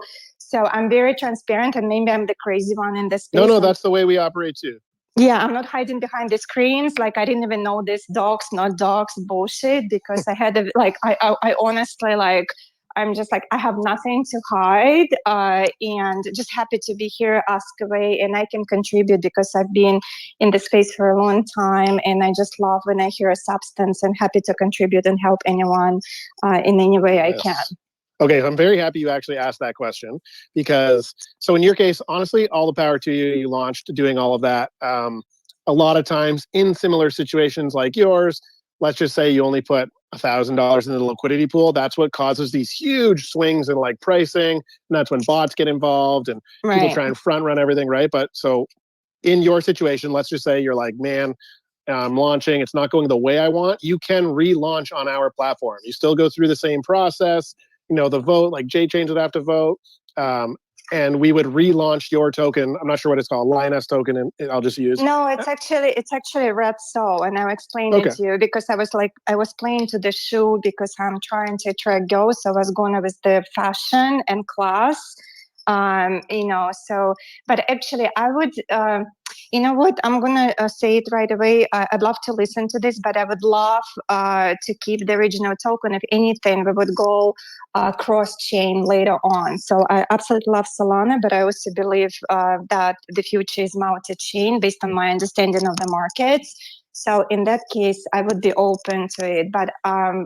I'm very transparent, and maybe I'm the crazy one in this space. No, that's the way we operate too. Yeah, I'm not hiding behind the screens. Like, I didn't even know this docs, not docs bullshit, because I had I honestly, like, I'm just like, I have nothing to hide, and just happy to be here, ask away, and I can contribute because I've been in the space for a long time, and I just love when I hear a substance, and happy to contribute and help anyone in any way I can. Okay, I'm very happy you actually asked that question, because so in your case, honestly, all the power to you. You launched doing all of that. A lot of times in similar situations like yours, let's just say you only put $1,000 into the liquidity pool. That's what causes these huge swings in like pricing, and that's when bots get involved and people try and front run everything, right? But so in your situation, let's just say you're like, man, I'm launching, it's not going the way I want. You can relaunch on our platform. You still go through the same process. The vote, like JChains would have to vote, and we would relaunch your token. I'm not sure what it's called, Lioness token, and I'll just use. No, it's actually Red Soul, and I'll explain it to you, because I was playing to the shoe, because I'm trying to attract girls, so I was going with the fashion and class. So, but actually I would, you know what, I'm going to say it right away. I'd love to listen to this, but I would love to keep the original token. If anything, we would go cross-chain later on. So I absolutely love Solana, but I also believe that the future is multi-chain based on my understanding of the markets. So in that case, I would be open to it, but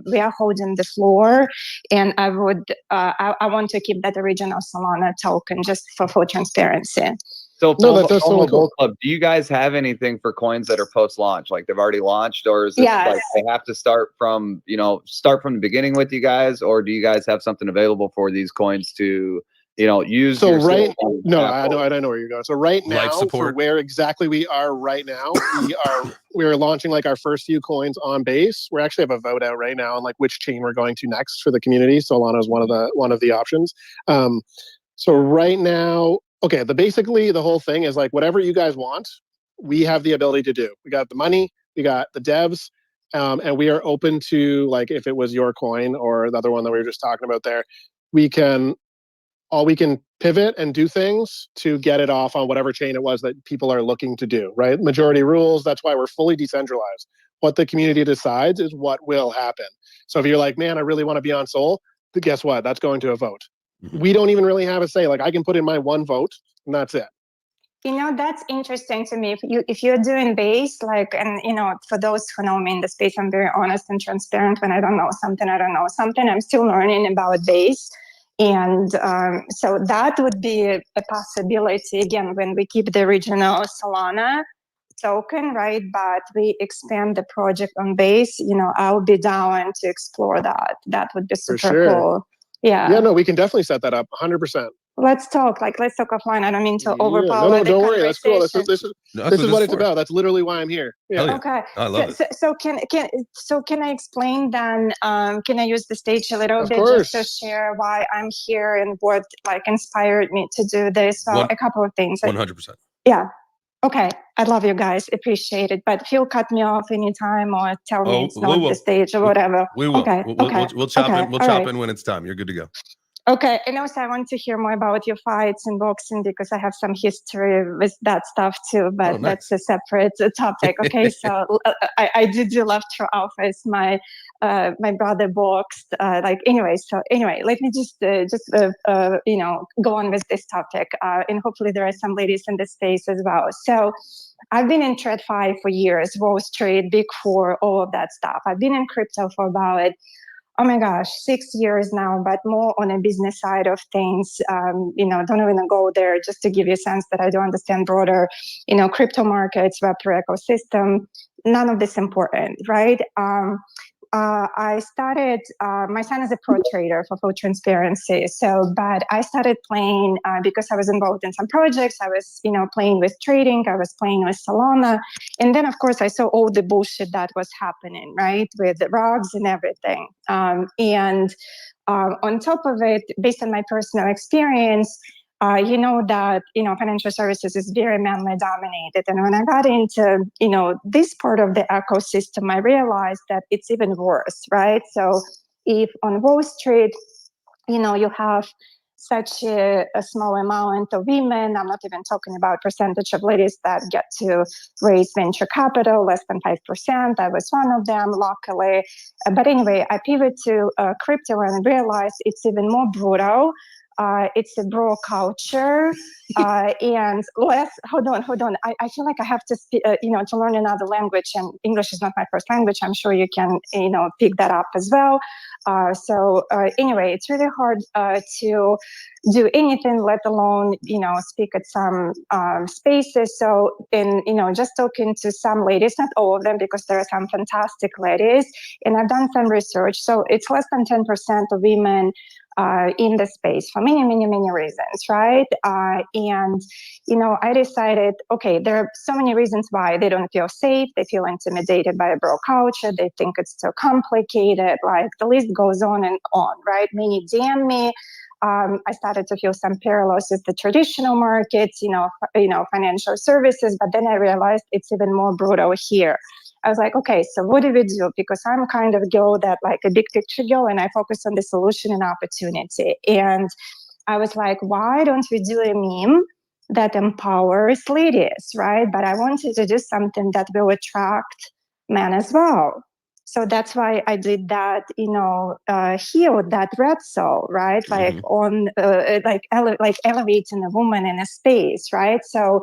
we are holding the floor, and I would, I want to keep that original Solana token just for full transparency. So No, that's totally FOMO cool. Bull Club, do you guys have anything for coins that are post-launch? Like they've already launched, or is this like they have to start from the beginning with you guys, or do you guys have something available for these coins to use? So I know where you're going. So right now, for where exactly we are right now, we're launching like our first few coins on Base. We actually have a vote out right now on like which chain we're going to next for the community. Solana is one of the options. So right now, okay, basically the whole thing is like whatever you guys want, we have the ability to do. We got the money, we got the devs, and we are open to, like, if it was your coin or the other one that we were just talking about there, we can pivot and do things to get it off on whatever chain it was that people are looking to do, right? Majority rules, that's why we're fully decentralized. What the community decides is what will happen. So if you're like, man, I really want to be on Sol, guess what? That's going to a vote. We don't even really have a say. Like I can put in my one vote and that's it. That's interesting to me. If you're doing Base, like, and for those who know me in the space, I'm very honest and transparent. When I don't know something, I don't know something. I'm still learning about Base. And so that would be a possibility, again, when we keep the original Solana token, right? But we expand the project on Base, I'll be down to explore that. That would be super cool. Yeah. Yeah, no, we can definitely set that up 100%. Let's talk offline. I don't mean to overpower. No, don't worry. That's cool. This is what it's about. That's literally why I'm here. Yeah. Okay. I love it. So can I explain then? Can I use the stage a little bit just to share why I'm here and what inspired me to do this? So a couple of things. 100%. Yeah. Okay. I love you guys. Appreciate it. But feel cut me off anytime or tell me it's not the stage or whatever. We will. Okay. We'll chop in. We'll chop in when it's time. You're good to go. Okay, and also I want to hear more about your fights in boxing because I have some history with that stuff too, but that's a separate topic. Okay, so I do love True Alphas. My brother boxed. Anyway, let me just go on with this topic, and hopefully there are some ladies in the space as well. So I've been in TradFi for years, Wall Street, Big Four, all of that stuff. I've been in crypto for about 6 years now, but more on a business side of things. Don't even go there, just to give you a sense that I do understand broader, crypto markets, Web3 ecosystem. None of this important, right? I started, my son is a pro trader for full transparency. But I started playing because I was involved in some projects. I was, playing with trading. I was playing with Solana. And then, of course, I saw all the bullshit that was happening, right? With the rugs and everything. On top of it, based on my personal experience, that financial services is very manly dominated, and when I got into this part of the ecosystem, I realized that it's even worse, right? So if on Wall Street you have such a small amount of women, I'm not even talking about percentage of ladies that get to raise venture capital, less than 5%. I was one of them, luckily. But anyway, I pivoted to crypto and realized it's even more brutal. It's a bro culture, and hold on. I feel like I have to speak, to learn another language, and English is not my first language. I'm sure you can, pick that up as well. Anyway, it's really hard to do anything, let alone, speak at some spaces. So just talking to some ladies, not all of them, because there are some fantastic ladies, and I've done some research. So it's less than 10% of women in the space for many reasons, right? And I decided, okay, there are so many reasons why they don't feel safe. They feel intimidated by a bro culture. They think it's too complicated. Like the list goes on and on, right? Many DM me. I started to feel some parallels with the traditional markets, financial services, but then I realized it's even more brutal here. I was like, okay, so what do we do? Because I'm kind of a girl that like a big picture girl, and I focus on the solution and opportunity. And I was like, why don't we do a meme that empowers ladies, right? But I wanted to do something that will attract men as well. So that's why I did that, here, that red soul, right? Like on, elevating a woman in a space, right? So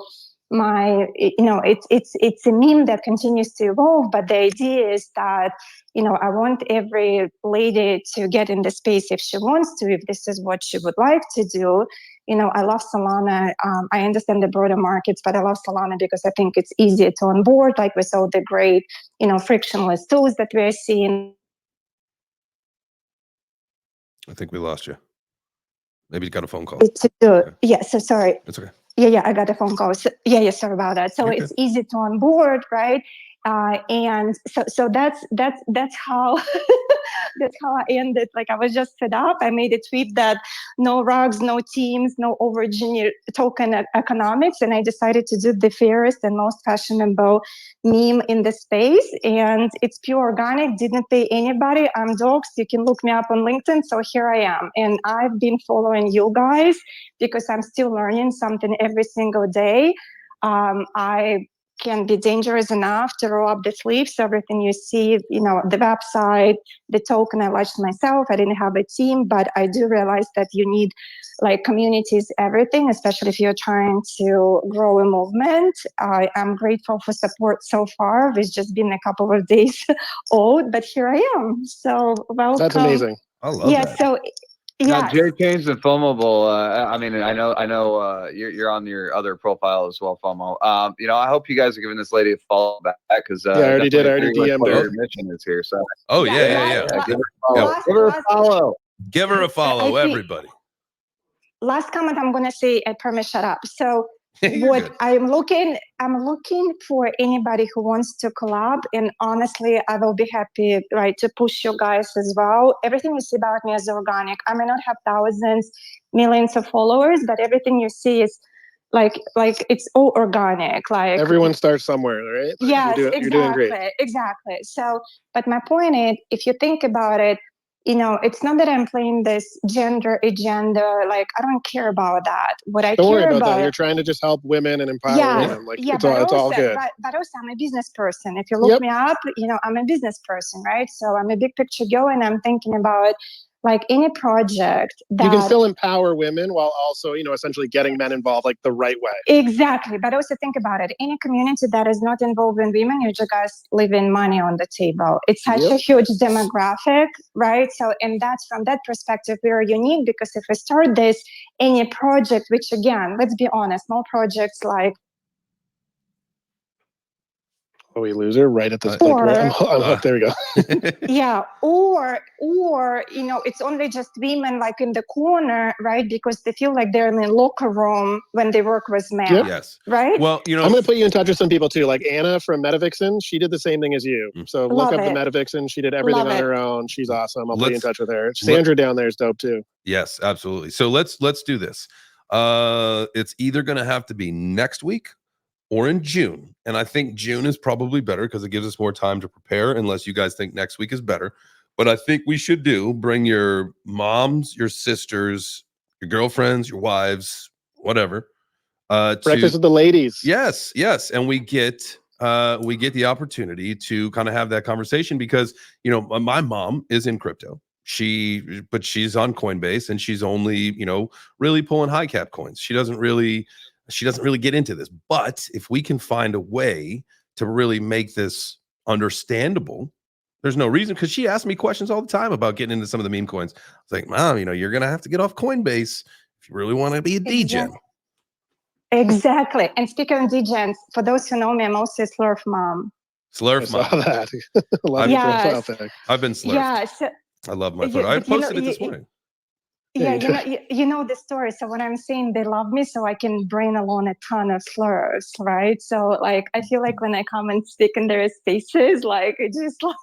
it's a meme that continues to evolve, but the idea is that, I want every lady to get in the space if she wants to, if this is what she would like to do, I love Solana. I understand the broader markets, but I love Solana because I think it's easier to onboard, like with all the great, frictionless tools that we're seeing. I think we lost you. Maybe you got a phone call. Yeah, so sorry. It's okay. Yeah, I got a phone call. So, sorry about that. So it's easy to onboard, right? And so that's how that's how I ended. Like I was just fed up. I made a tweet that no rugs, no teams, no over-engineered token economics, and I decided to do the fairest and most fashionable meme in the space. And it's pure organic. Didn't pay anybody. I'm doxed. You can look me up on LinkedIn. So here I am, and I've been following you guys because I'm still learning something every single day. I can be dangerous enough to roll up the sleeves. So everything you see, the website, the token, I launched myself. I didn't have a team, but I do realize that you need like communities, everything, especially if you're trying to grow a movement. I am grateful for support so far. It's just been a couple of days old, but here I am. So welcome. That's amazing. I love that. So Now, JChains and FOMO Bull. I mean, I know. You're on your other profile as well, FOMO. I hope you guys are giving this lady a follow back because I already did. I already DM'd what her. your mission is here. So. Yeah. Give her a follow. Give her a follow, everybody. Last comment I'm gonna say, I promise, shut up. So what I'm looking for anybody who wants to collab, and honestly, I will be happy, right, to push you guys as well. Everything you see about me is organic. I may not have thousands, millions of followers, but everything you see is like it's all organic. Like everyone starts somewhere, right? Yes, you're doing great. Exactly. So, but my point is, if you think about it, it's not that I'm playing this gender agenda. Like, I don't care about that. What I don't care worry about that. You're trying to just help women and empower women. Like, it's all good. But also, I'm a business person. If you look me up, I'm a business person, right? So I'm a big picture girl, and I'm thinking about like any project that you can still empower women while also, essentially getting men involved like the right way. Exactly. But also think about it. Any community that is not involving women, you're just leaving money on the table. It's such a huge demographic, right? So, and that's from that perspective, we're unique because if we start this, any project, which again, let's be honest, small projects like we lose her right at this point. I'm hooked. There we go. Yeah, or it's only just women like in the corner, right? Because they feel like they're in a locker room when they work with men. Yep. Yes. Right. Well, I'm going to put you in touch with some people too, like Anna from MetaVixen. She did the same thing as you. So look up the MetaVixen. She did everything on her own. She's awesome. I'll put you in touch with her. Sandra down there is dope too. Yes, absolutely. So let's do this. It's either going to have to be next week or in June. And I think June is probably better because it gives us more time to prepare, unless you guys think next week is better. But I think we should bring your moms, your sisters, your girlfriends, your wives, whatever. Breakfast with the ladies. Yes. And we get the opportunity to kind of have that conversation because, my mom is in crypto. But she's on Coinbase and she's only, really pulling high cap coins. She doesn't really get into this. But if we can find a way to really make this understandable, there's no reason, because she asks me questions all the time about getting into some of the meme coins. It's like, Mom, you're going to have to get off Coinbase if you really want to be a DJ. Exactly. And speaking of DJs, for those who know me, I'm also a Slurf mom. Slurf mom. I saw that. I've been slurfed. Yes. I love my photo. I posted it this morning. Yeah, you know the story. So when I'm saying they love me, so I can bring along a ton of slurs, right? So like, I feel like when I come and speak in their spaces, like it just like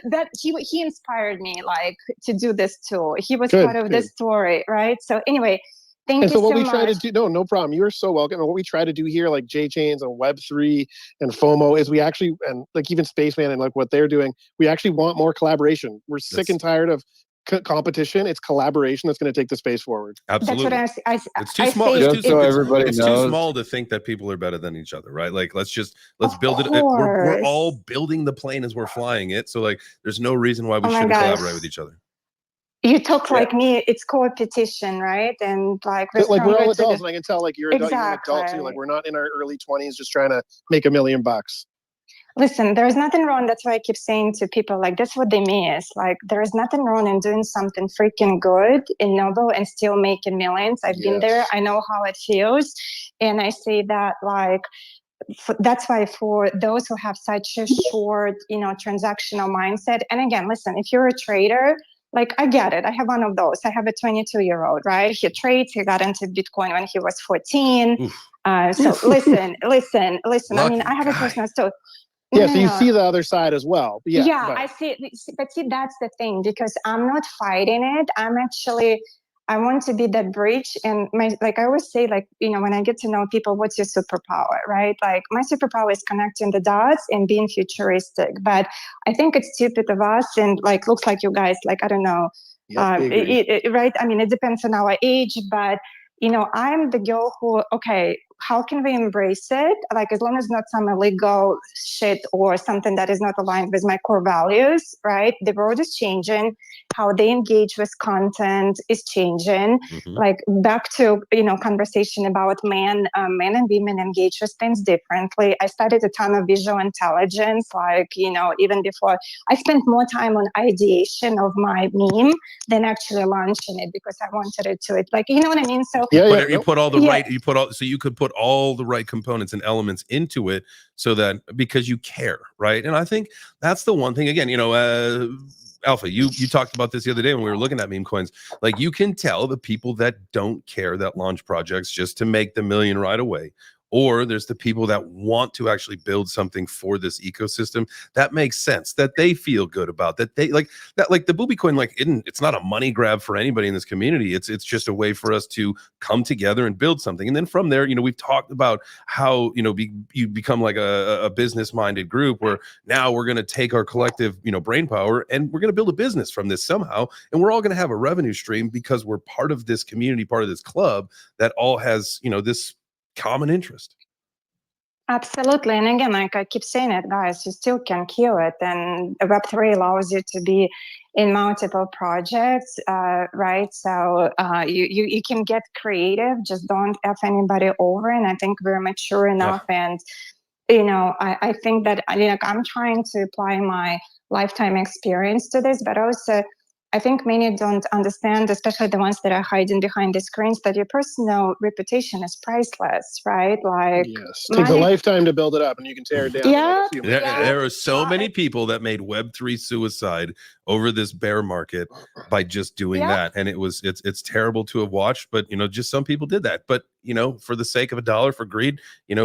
that he inspired me like to do this too. He was part of this story, right? So anyway, thank you so much. And so what we try to do, no problem. You're so welcome. And what we try to do here, like JChains and Web3 and FOMO, is we actually, and like even Spaceman and like what they're doing, we actually want more collaboration. We're sick and tired of competition. It's collaboration that's going to take the space forward. Absolutely. That's what it's too small. It's too small to think that people are better than each other, right? Like let's build it. We're all building the plane as we're flying it. So like, there's no reason why we shouldn't collaborate with each other. You talk like me. It's competition, right? And like we're all adults, and I can tell like you're an adult too. Like we're not in our early 20s just trying to make $1 million. Listen, there's nothing wrong. That's why I keep saying to people, like, that's what they miss. Like, there is nothing wrong in doing something freaking good and noble and still making millions. I've been there. I know how it feels. And I say that, like, that's why for those who have such a short, transactional mindset. And again, listen, if you're a trader, like, I get it. I have one of those. I have a 22-year-old, right? He trades. He got into Bitcoin when he was 14. So listen. I mean, I have a personal story. Yeah, so you see the other side as well. But I see. But see, that's the thing, because I'm not fighting it. I want to be that bridge. And like I always say, like, when I get to know people, what's your superpower, right? Like, my superpower is connecting the dots and being futuristic. But I think it's stupid of us, and like, looks like you guys, like, I don't know, right? I mean, it depends on our age, but I'm the girl who, okay, how can we embrace it? Like, as long as not some illegal shit or something that is not aligned with my core values, right? The world is changing. How they engage with content is changing. Like, back to, conversation about men and women engage with things differently. I studied a ton of visual intelligence, like, even before. I spent more time on ideation of my meme than actually launching it, because I wanted it to, like, you know what I mean? So you put all the right, so you could put all the right components and elements into it, so that, because you care, right? And I think that's the one thing, again, Alpha, you talked about this the other day when we were looking at meme coins. Like, you can tell the people that don't care, that launch projects just to make the million right away. Or there's the people that want to actually build something for this ecosystem that makes sense, that they feel good about, that they like that, like the Booby coin, like it's not a money grab for anybody in this community. It's just a way for us to come together and build something. And then from there, we've talked about how, you become like a business minded group, where now we're going to take our collective, brain power, and we're going to build a business from this somehow. And we're all going to have a revenue stream because we're part of this community, part of this club that all has, this common interest. Absolutely. And again, like I keep saying it, guys, you still can kill it. And Web3 allows you to be in multiple projects, right? So you can get creative, just don't F anybody over. And I think we're mature enough. And, I think that, I'm trying to apply my lifetime experience to this, but also I think many don't understand, especially the ones that are hiding behind the screens, that your personal reputation is priceless, right? Like, takes a lifetime to build it up, and you can tear it down. There are so many people that made Web3 suicide over this bear market by just doing that, and it's terrible to have watched. But just some people did that. But for the sake of $1, for greed,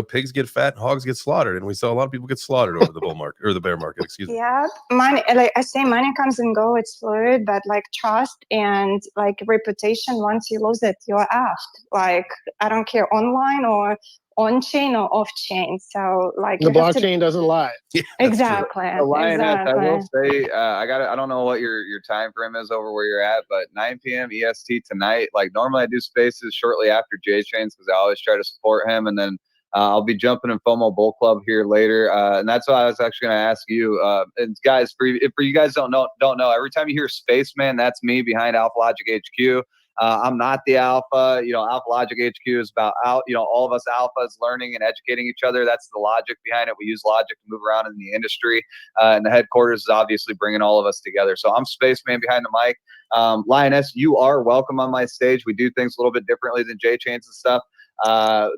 pigs get fat, and hogs get slaughtered, and we saw a lot of people get slaughtered over the bull market, or the bear market. Excuse me. Yeah, money. Like I say, money comes and go. It's fluid, but like trust and like reputation, once you lose it, you're effed. Like, I don't care, online or on chain or off chain. So like the blockchain doesn't lie. Exactly. Lioness, I will say, I don't know what your time frame is over where you're at, but 9 p.m. EST tonight. Like, normally I do spaces shortly after JChains, because I always try to support him, and then I'll be jumping in FOMO Bull Club here later, and that's what I was actually going to ask you. And guys, for you guys don't know, every time you hear Spaceman, that's me behind Alpha Logic HQ. I'm not the alpha. Alpha Logic HQ is about all of us alphas learning and educating each other. That's the logic behind it. We use logic to move around in the industry, and the headquarters is obviously bringing all of us together. So I'm Spaceman behind the mic. Lioness, you are welcome on my stage. We do things a little bit differently than JChains and stuff,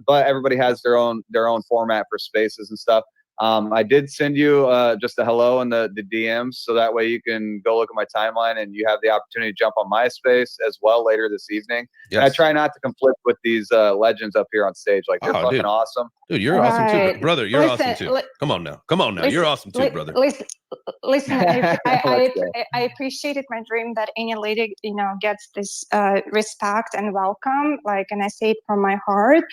but everybody has their own format for spaces and stuff. I did send you just a hello in the DMs, so that way you can go look at my timeline and you have the opportunity to jump on my space as well later this evening. Yes. And I try not to conflict with these legends up here on stage. Like, they're fucking awesome. Dude, you're awesome too, brother. You're awesome too. Come on now. You're awesome too, brother. Listen, I appreciated my dream that any lady, gets this respect and welcome, like, and I say it from my heart.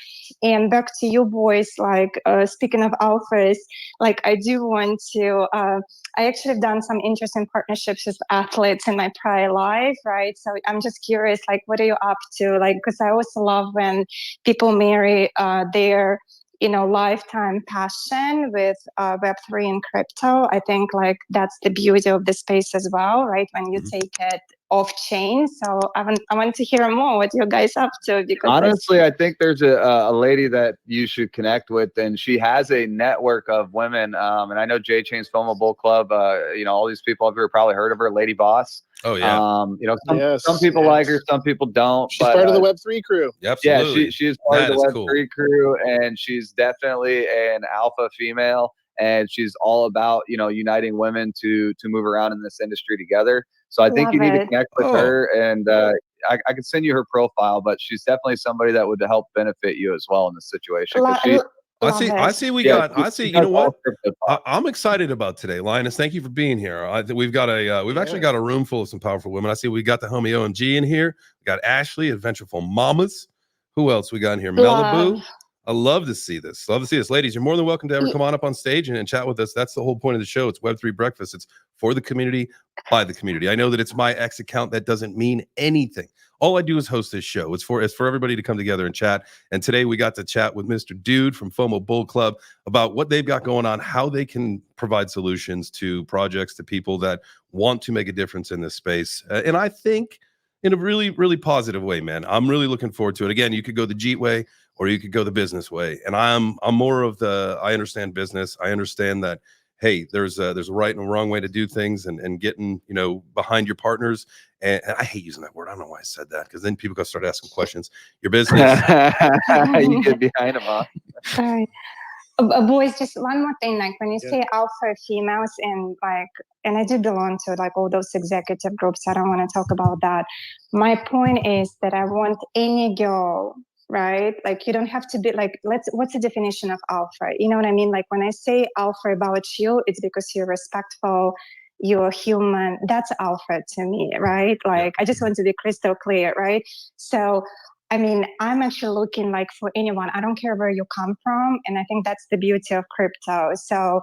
And back to you boys, like, speaking of alphas, like, I do want to, I actually have done some interesting partnerships with athletes in my prior life, right? So I'm just curious, like, what are you up to? Like, because I also love when people marry their lifetime passion with Web3 and crypto. I think like that's the beauty of the space as well, right? When you take it off-chain. So I want to hear more what you guys up to. Because honestly, I think there's a lady that you should connect with, and she has a network of women. And I know JChains FOMO Bull Club. You know, all these people up here probably heard of her, Lady Boss. Oh yeah. You know, some people like her, some people don't. She's part of the Web3 crew. Absolutely. Yeah, she is part of the Web3 crew, and she's definitely an alpha female. And she's all about, you know, uniting women to move around in this industry together. So I think you need to connect with her, and I could send you her profile, but she's definitely somebody that would help benefit you as well in this situation. I see. You know what? I'm excited about today, Linus. Thank you for being here. We've actually got a room full of some powerful women. I see we got the homie OMG in here. We got Ashley, Adventureful Mamas. Who else we got in here? Malibu. I love to see this. Love to see this. Ladies, you're more than welcome to ever come on up on stage and chat with us. That's the whole point of the show. It's Web3 Breakfast. It's for the community, by the community. I know that it's my X account. That doesn't mean anything. All I do is host this show. It's for everybody to come together and chat. And today we got to chat with Mr. Dude from FOMO Bull Club about what they've got going on, how they can provide solutions to projects, to people that want to make a difference in this space. And I think in a really, really positive way, man. I'm really looking forward to it. Again, you could go the Jeet way, or you could go the business way. And I'm more of I understand business. I understand that, hey, there's a right and a wrong way to do things, and getting, you know, behind your partners. And I hate using that word. I don't know why I said that, because then people go start asking questions. Your business. You get behind them, huh? All right. Boys, just one more thing. Like when you say alpha females, and I do belong to like all those executive groups. I don't want to talk about that. My point is that I want any girl, right? Like you don't have to be like, what's the definition of alpha? You know what I mean? Like when I say alpha about you, it's because you're respectful, you're human. That's alpha to me, right? Like I just want to be crystal clear, right? So I mean, I'm actually looking like for anyone. I don't care where you come from. And I think that's the beauty of crypto. So,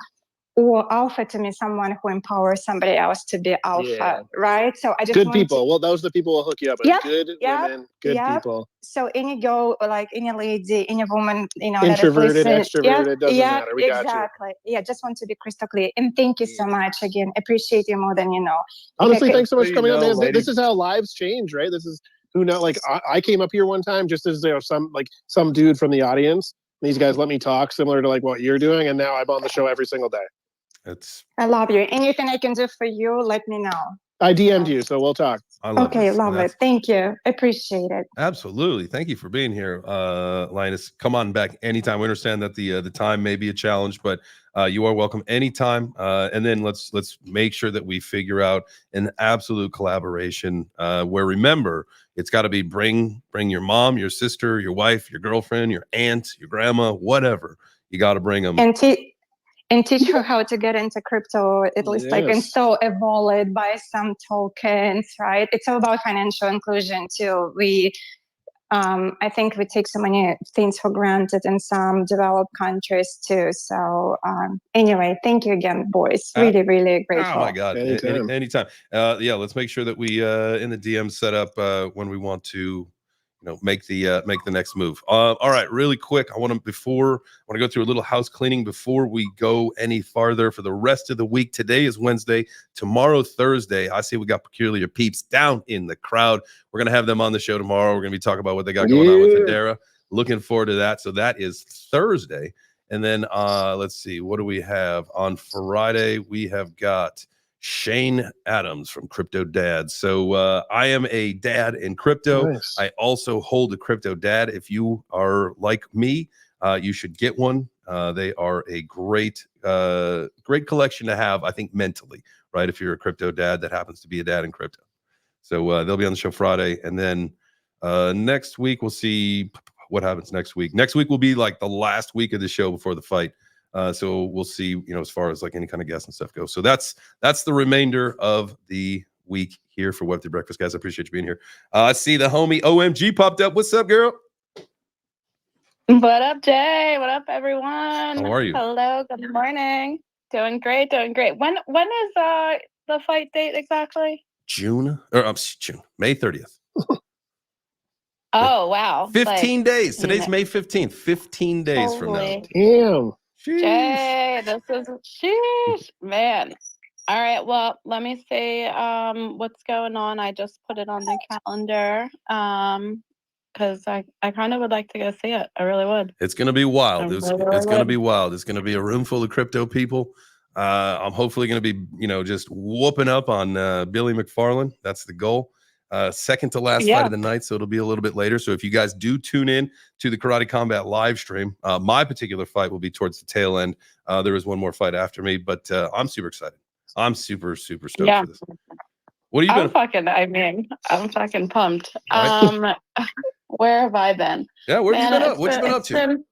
or alpha to me, someone who empowers somebody else to be alpha, right? So I just good people. Well, those are the people who will hook you up with. Good women, good people. So any girl, like any lady, any woman, you know, introverted, extroverted, doesn't matter. We got you. Exactly. Yeah, just want to be crystal clear. And thank you so much again. Appreciate you more than you know. Honestly, thanks so much for coming on. This is how lives change, right? This is who know. Like I came up here one time just as some dude from the audience. These guys let me talk, similar to like what you're doing, and now I'm on the show every single day. I love you. Anything I can do for you, let me know. I DM'd you, so we'll talk. Okay, love it. Thank you. Appreciate it. Absolutely. Thank you for being here, Linus. Come on back anytime. We understand that the time may be a challenge, but you are welcome anytime. And then let's make sure that we figure out an absolute collaboration where, remember, it's got to be bring your mom, your sister, your wife, your girlfriend, your aunt, your grandma, whatever. You got to bring them. And teach her how to get into crypto, at least like install a wallet, buy some tokens, right? It's all about financial inclusion too. I think we take so many things for granted in some developed countries too. So anyway, thank you again, boys. Really, really grateful. Oh my God, anytime. Yeah, let's make sure that we in the DM set up when we want to, make the next move. All right, really quick. I want to go through a little house cleaning before we go any farther for the rest of the week. Today is Wednesday. Tomorrow, Thursday. I see we got Peculiar Peeps down in the crowd. We're gonna have them on the show tomorrow. We're gonna be talking about what they got going on with Hedera. Looking forward to that. So that is Thursday. And then let's see, what do we have on Friday? We have got Shane Adams from Crypto Dad. So I am a dad in crypto. Nice. I also hold a Crypto Dad. If you are like me, you should get one. They are a great collection to have, I think, mentally, right? If you're a Crypto Dad that happens to be a dad in crypto. So they'll be on the show Friday. And then next week, we'll see what happens next week. Next week will be like the last week of the show before the fight. So we'll see, as far as like any kind of guests and stuff goes. So that's the remainder of the week here for Web3 Breakfast, guys. I appreciate you being here. I see the homie OMG popped up. What's up, girl? What up, Jay? What up, everyone? How are you? Hello. Good morning. Doing great. Doing great. When is the fight date exactly? May 30th. Oh, wow. 15 days. Today's May 15th. 15 days from now. Damn. Jay, this is sheesh, man. All right. Well, let me see what's going on. I just put it on the calendar because I kind of would like to go see it. I really would. It's going to be wild. I It's really going to would. be wild. It's going to be a room full of crypto people. I'm hopefully going to be, just whooping up on Billy McFarland. That's the goal. Second to last fight of the night, so it'll be a little bit later. So if you guys do tune in to the Karate Combat live stream, my particular fight will be towards the tail end. There is one more fight after me, but I'm super excited. I'm super stoked for this. What are you I'm fucking pumped. Right. Where have I been? Yeah, where have you been up? What you been up to?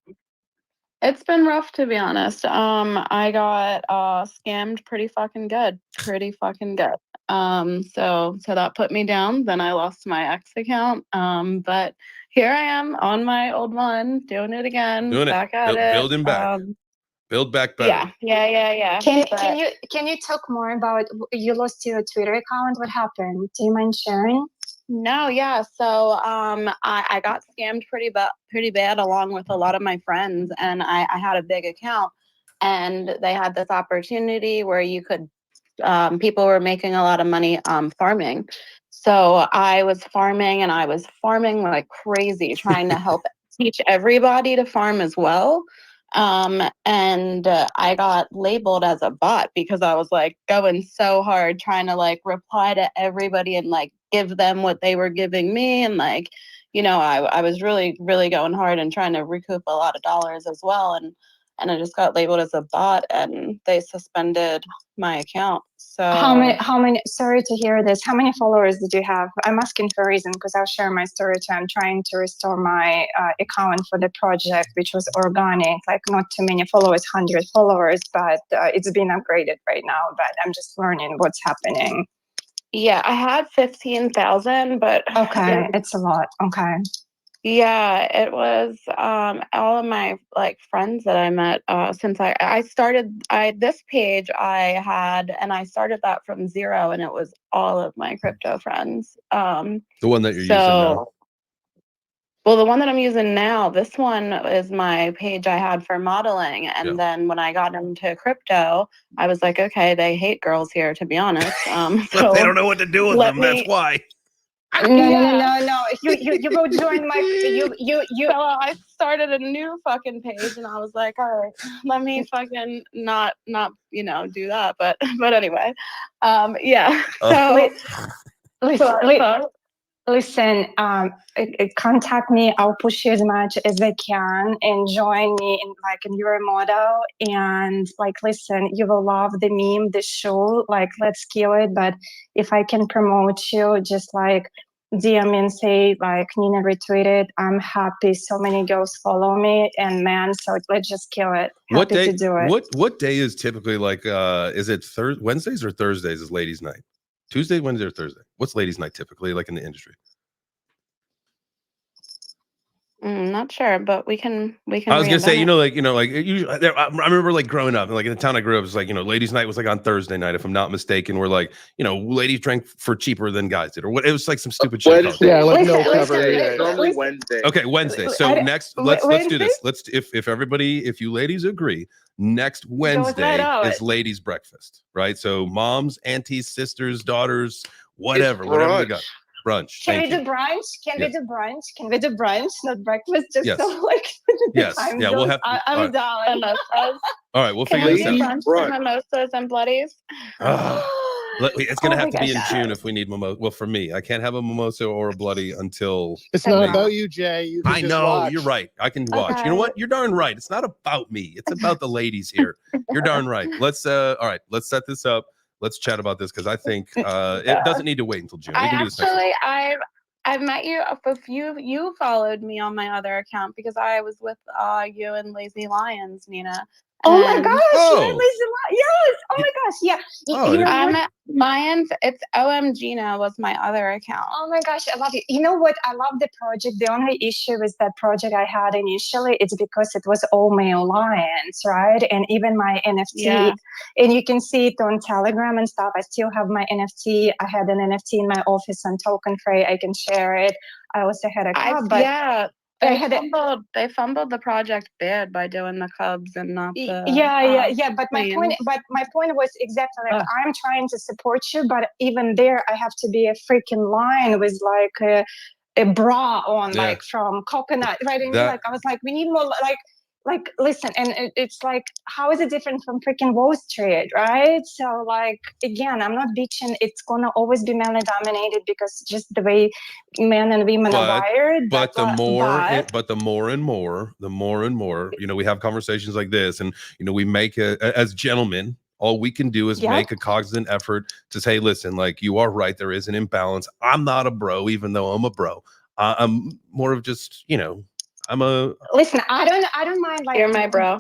It's been rough, to be honest. I got scammed pretty fucking good. So that put me down. Then I lost my X account. But here I am on my old one, doing it again. Back at it. Building back. Build back better. Yeah. Can you talk more about you lost your Twitter account? What happened? Do you mind sharing? No, yeah. So I got scammed pretty bad along with a lot of my friends, and I had a big account, and they had this opportunity where you could people were making a lot of money farming. So I was farming like crazy, trying to help teach everybody to farm as well. And I got labeled as a bot because I was like going so hard trying to like reply to everybody and like give them what they were giving me. And like, I was really, really going hard and trying to recoup a lot of dollars as well. And I just got labeled as a bot and they suspended my account. So how many, sorry to hear this. How many followers did you have? I'm asking for a reason because I'll share my story too. I'm trying to restore my account for the project, which was organic, like not too many followers, 100 followers, but it's been upgraded right now, but I'm just learning what's happening. Yeah, I had 15,000, but okay, it's a lot. Okay. Yeah, it was all of my like friends that I met since I started this page I started that from zero, and it was all of my crypto friends. The one that you're using now. Well, the one that I'm using now, this one is my page I had for modeling. And then when I got into crypto, I was like, okay, they hate girls here, to be honest. So they don't know what to do with them. That's why. No. You will join my So I started a new fucking page, and I was like, all right, let me fucking not do that. But anyway, yeah. Listen, contact me. I'll push you as much as I can and join me in your model. And listen, you will love the meme, the show. Let's kill it. But if I can promote you, just DM me and say Nina retweeted. I'm happy. So many girls follow me and men. So let's just kill it. What day? To do it. What day is typically is it Wednesdays or Thursdays is ladies' night? Tuesday, Wednesday, or Thursday? What's ladies' night typically like in the industry? Not sure, but we can. I was gonna say, usually, I remember growing up, in the town I grew up, it was ladies' night was on Thursday night, if I'm not mistaken. Where ladies drank for cheaper than guys did, or what? It was some stupid shit. Normally Wednesday. Okay, Wednesday. So next, let's do this. If you ladies agree, next Wednesday is ladies' breakfast, right? So moms, aunties, sisters, daughters, whatever we got. Brunch. Can we do brunch? Can we do brunch? Not breakfast. Just so yes. Yeah. We'll have. I'm down. All right. We'll figure this out. Mimosas and bloodies. It's gonna have to be in June if we need mimosa. Well, for me, I can't have a mimosa or a bloody until. It's not about you, Jay. I know you're right. I can watch. Okay. You know what? You're darn right. It's not about me. It's about the ladies here. You're darn right. Let's. All right. Let's set this up. Let's chat about this because I think it doesn't need to wait until June. We can do this next week. I've met you. If you followed me on my other account because I was with you and Lazy Lions, Nina. Oh my gosh! Yes! Oh my gosh! Yeah. Lions. It's OMGina was my other account. Oh my gosh! I love you. You know what? I love the project. The only issue with that project I had initially, it's because it was all male lions, right? And even my NFT. Yeah. And you can see it on Telegram and stuff. I still have my NFT. I had an NFT in my office on Token Free. I can share it. I also had a cup, They fumbled the project bad by doing the cubs and not the But my point was exactly like I'm trying to support you, but even there I have to be a freaking line with like a bra on, like from coconut, right? And like I was like, we need more like listen, and it's like, how is it different from freaking Wall Street, right? So like again, I'm not bitching. It's gonna always be male dominated because just the way men and women are wired. But the more and more, you know, we have conversations like this, and you know, we make as gentlemen, all we can do is make a cognizant effort to say, listen, like you are right, there is an imbalance. I'm not a bro, even though I'm a bro. I'm more of just, you know, listen, I don't mind, like you're my bro.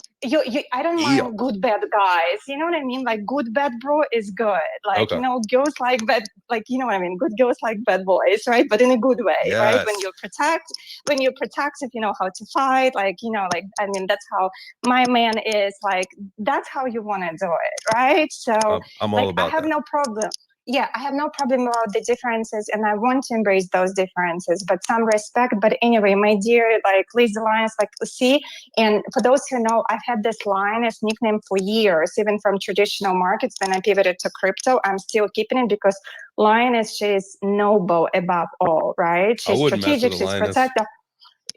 I don't mind good bad guys, you know what I mean? Like good bad bro is good, like you know, girls like bad, like you know what I mean, good girls like bad boys, right? But in a good way, right? When you're protective, you know how to fight, like you know, like I mean, that's how my man is, like that's how you want to do it, right? So I'm all about I have that. no problem. Yeah, I have no problem about the differences, and I want to embrace those differences, but some respect. But anyway, my dear, like Lisa Lyons, like see, and for those who know, I've had this Lioness nickname for years, even from traditional markets. Then I pivoted to crypto. I'm still keeping it because Lioness, she's noble above all, right? She's strategic, she's protective.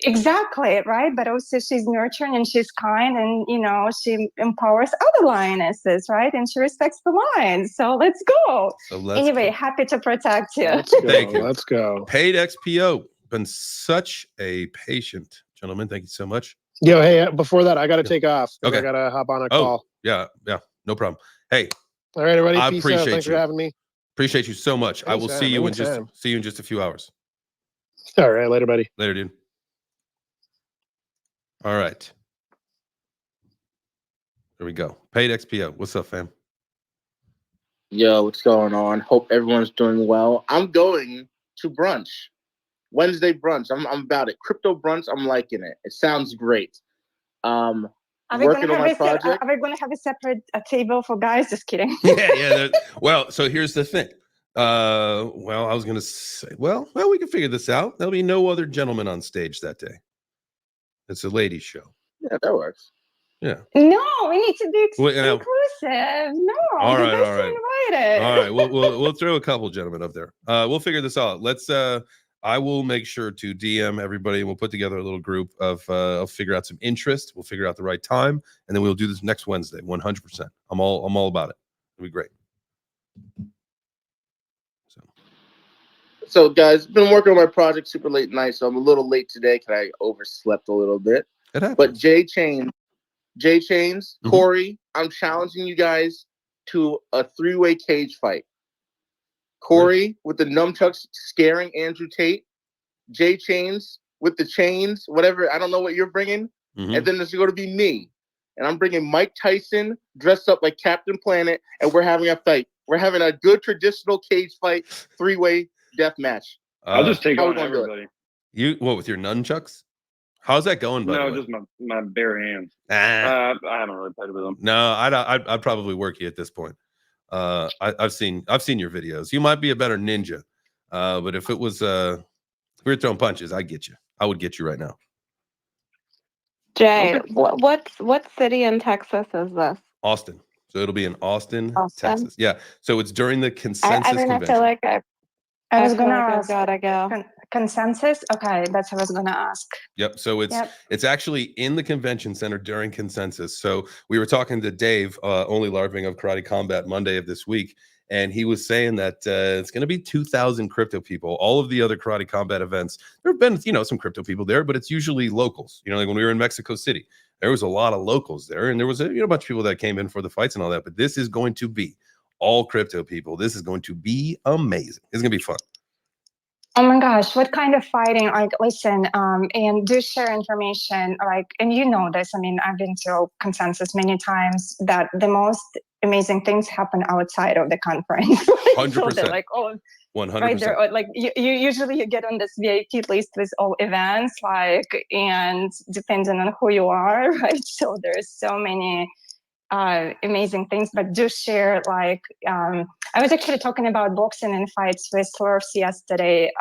Exactly, right? But also she's nurturing and she's kind, and you know, she empowers other lionesses, right? And she respects the lions. So let's go. Anyway, happy to protect you. Thank you. Let's go. Paid XPO. Been such a patient gentleman. Thank you so much. Yo, hey, before that, I got to take off. Okay. I got to hop on a call. Yeah, no problem. Hey. All right, everybody. I Peace appreciate out. Thanks you. for having me. Appreciate you so much. Anytime, I will see you in just a few hours. All right, later, buddy. Later, dude. All right. There we go. Paid XPO. What's up, fam? Yo, what's going on? Hope everyone's doing well. I'm going to brunch. Wednesday brunch. I'm about it. Crypto brunch, I'm liking it. It sounds great. Are we going to have a separate table for guys? Just kidding. Yeah. Well, so here's the thing. Well, I was going to say, well, we can figure this out. There'll be no other gentlemen on stage that day. It's a ladies' show. Yeah, that works. Yeah. No, we need to be inclusive. No, all right. Invited. All right, we'll throw a couple gentlemen up there. We'll figure this out. Let's. I will make sure to DM everybody, and we'll put together a little group of. I'll figure out some interest. We'll figure out the right time, and then we'll do this next Wednesday. 100%. I'm all about it. It'll be great. So, guys, been working on my project super late night, so I'm a little late today because I overslept a little bit. But JChains, Corey, I'm challenging you guys to a 3-way cage fight. Corey with the nunchucks scaring Andrew Tate, JChains with the chains, whatever. I don't know what you're bringing. And then there's going to be me. And I'm bringing Mike Tyson dressed up like Captain Planet, and we're having a fight. We're having a good traditional cage fight, 3-way death match. I'll just take on everybody. You what with your nunchucks? How's that going? By the way? Just my bare hands. I haven't really played with them. No, I'd probably work you at this point. I've seen your videos. You might be a better ninja, but if it was if we were throwing punches, I would get you right now. Jay, what city in Texas is this? Austin. So it'll be in Austin, Texas. Yeah. So it's during the consensus convention. I feel like I was gonna ask. Gotta go. Consensus. Okay, that's what I was gonna ask. Yep. So it's actually in the convention center during consensus. So we were talking to Dave, only larving of Karate Combat Monday of this week, and he was saying that it's going to be 2,000 crypto people. All of the other Karate Combat events, there have been some crypto people there, but it's usually locals. Like when we were in Mexico City, there was a lot of locals there, and there was a bunch of people that came in for the fights and all that. But this is going to be all crypto people. This is going to be amazing. It's going to be fun. Oh my gosh, what kind of fighting? Like, listen, and do share information. Like, and you know this. I mean, I've been to consensus many times that the most amazing things happen outside of the conference. 100%. So like, 100%. Right there, like you usually get on this VIP list with all events, like, and depending on who you are, right? So there's so many amazing things, but do share, like, I was actually talking about boxing and fights with Slurfs yesterday,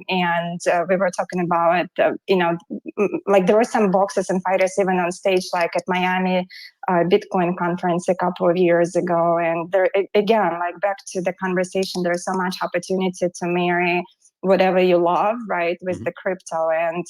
and we were talking about, like there were some boxers and fighters even on stage, like at Miami Bitcoin conference a couple of years ago. And there, again, like back to the conversation, there's so much opportunity to marry whatever you love, right, with the crypto and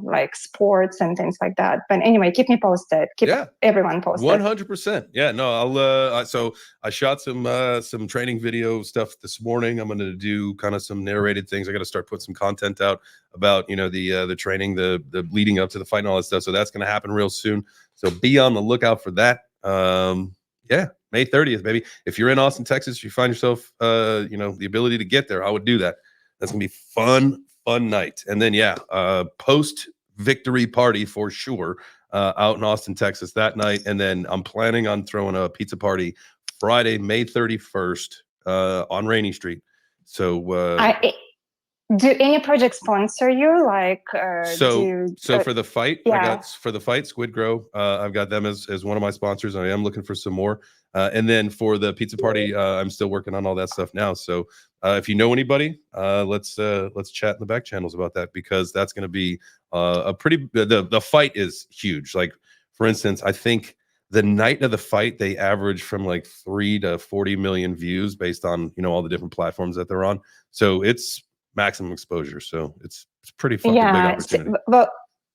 like sports and things like that. But anyway, keep me posted. Keep everyone posted. 100%. Yeah, no, I'll so I shot some training video stuff this morning. I'm going to do kind of some narrated things. I got to start putting some content out about, the training, the leading up to the fight and all that stuff. So that's going to happen real soon. So be on the lookout for that. May 30th, baby. If you're in Austin, Texas, you find yourself the ability to get there, I would do that. That's going to be fun night. And then post victory party for sure out in Austin, Texas that night. And then I'm planning on throwing a pizza party Friday, May 31st on Rainy Street. So do any projects sponsor you? Like so for the fight, I got for the fight Squid Grow. I've got them as one of my sponsors. I am looking for some more. And then for the pizza party, I'm still working on all that stuff now. So if you know anybody, let's chat in the back channels about that, because that's going to be a pretty. The fight is huge. Like, for instance, I think the night of the fight, they average from like 3 to 40 million views based on all the different platforms that they're on. So it's maximum exposure. So it's pretty fucking big opportunity. Well,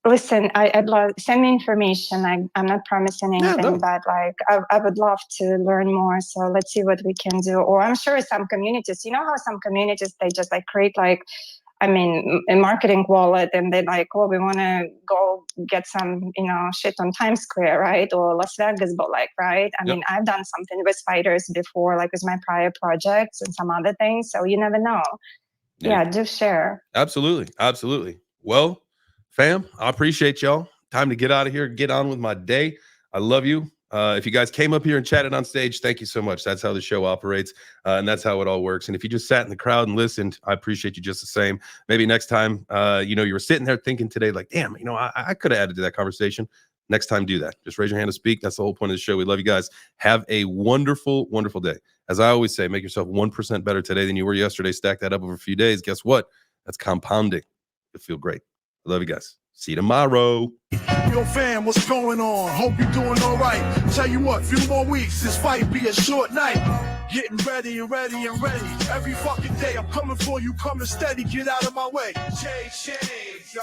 listen, I'd love, send me information. I'm not promising anything, but like I would love to learn more. So let's see what we can do. Or I'm sure some communities, how some communities, they just like create like, a marketing wallet, and they like, we want to go get some, shit on Times Square, right? Or Las Vegas, but like, right? I mean, I've done something with fighters before, like with my prior projects and some other things. So you never know. Yeah, do share. Absolutely. Well, fam, I appreciate y'all. Time to get out of here, get on with my day. I love you. If you guys came up here and chatted on stage, thank you so much. That's how the show operates, and that's how it all works. And if you just sat in the crowd and listened, I appreciate you just the same. Maybe next time, you were sitting there thinking today, like, damn, I could have added to that conversation. Next time, do that. Just raise your hand to speak. That's the whole point of the show. We love you guys. Have a wonderful, wonderful day. As I always say, make yourself 1% better today than you were yesterday. Stack that up over a few days. Guess what? That's compounding. You'll feel great. I love you guys. See you tomorrow. Yo, fam, what's going on? Hope you're doing all right. Tell you what, few more weeks, this fight be a short night. Getting ready and ready and ready. Every fucking day, I'm coming for you, coming steady. Get out of my way. JChains, yo.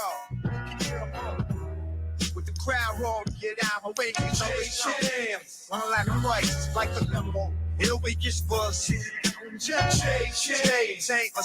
With the crowd roll, get out of my way. JChains, run like a right, like the memo. It'll wake his buzz. JChains ain't a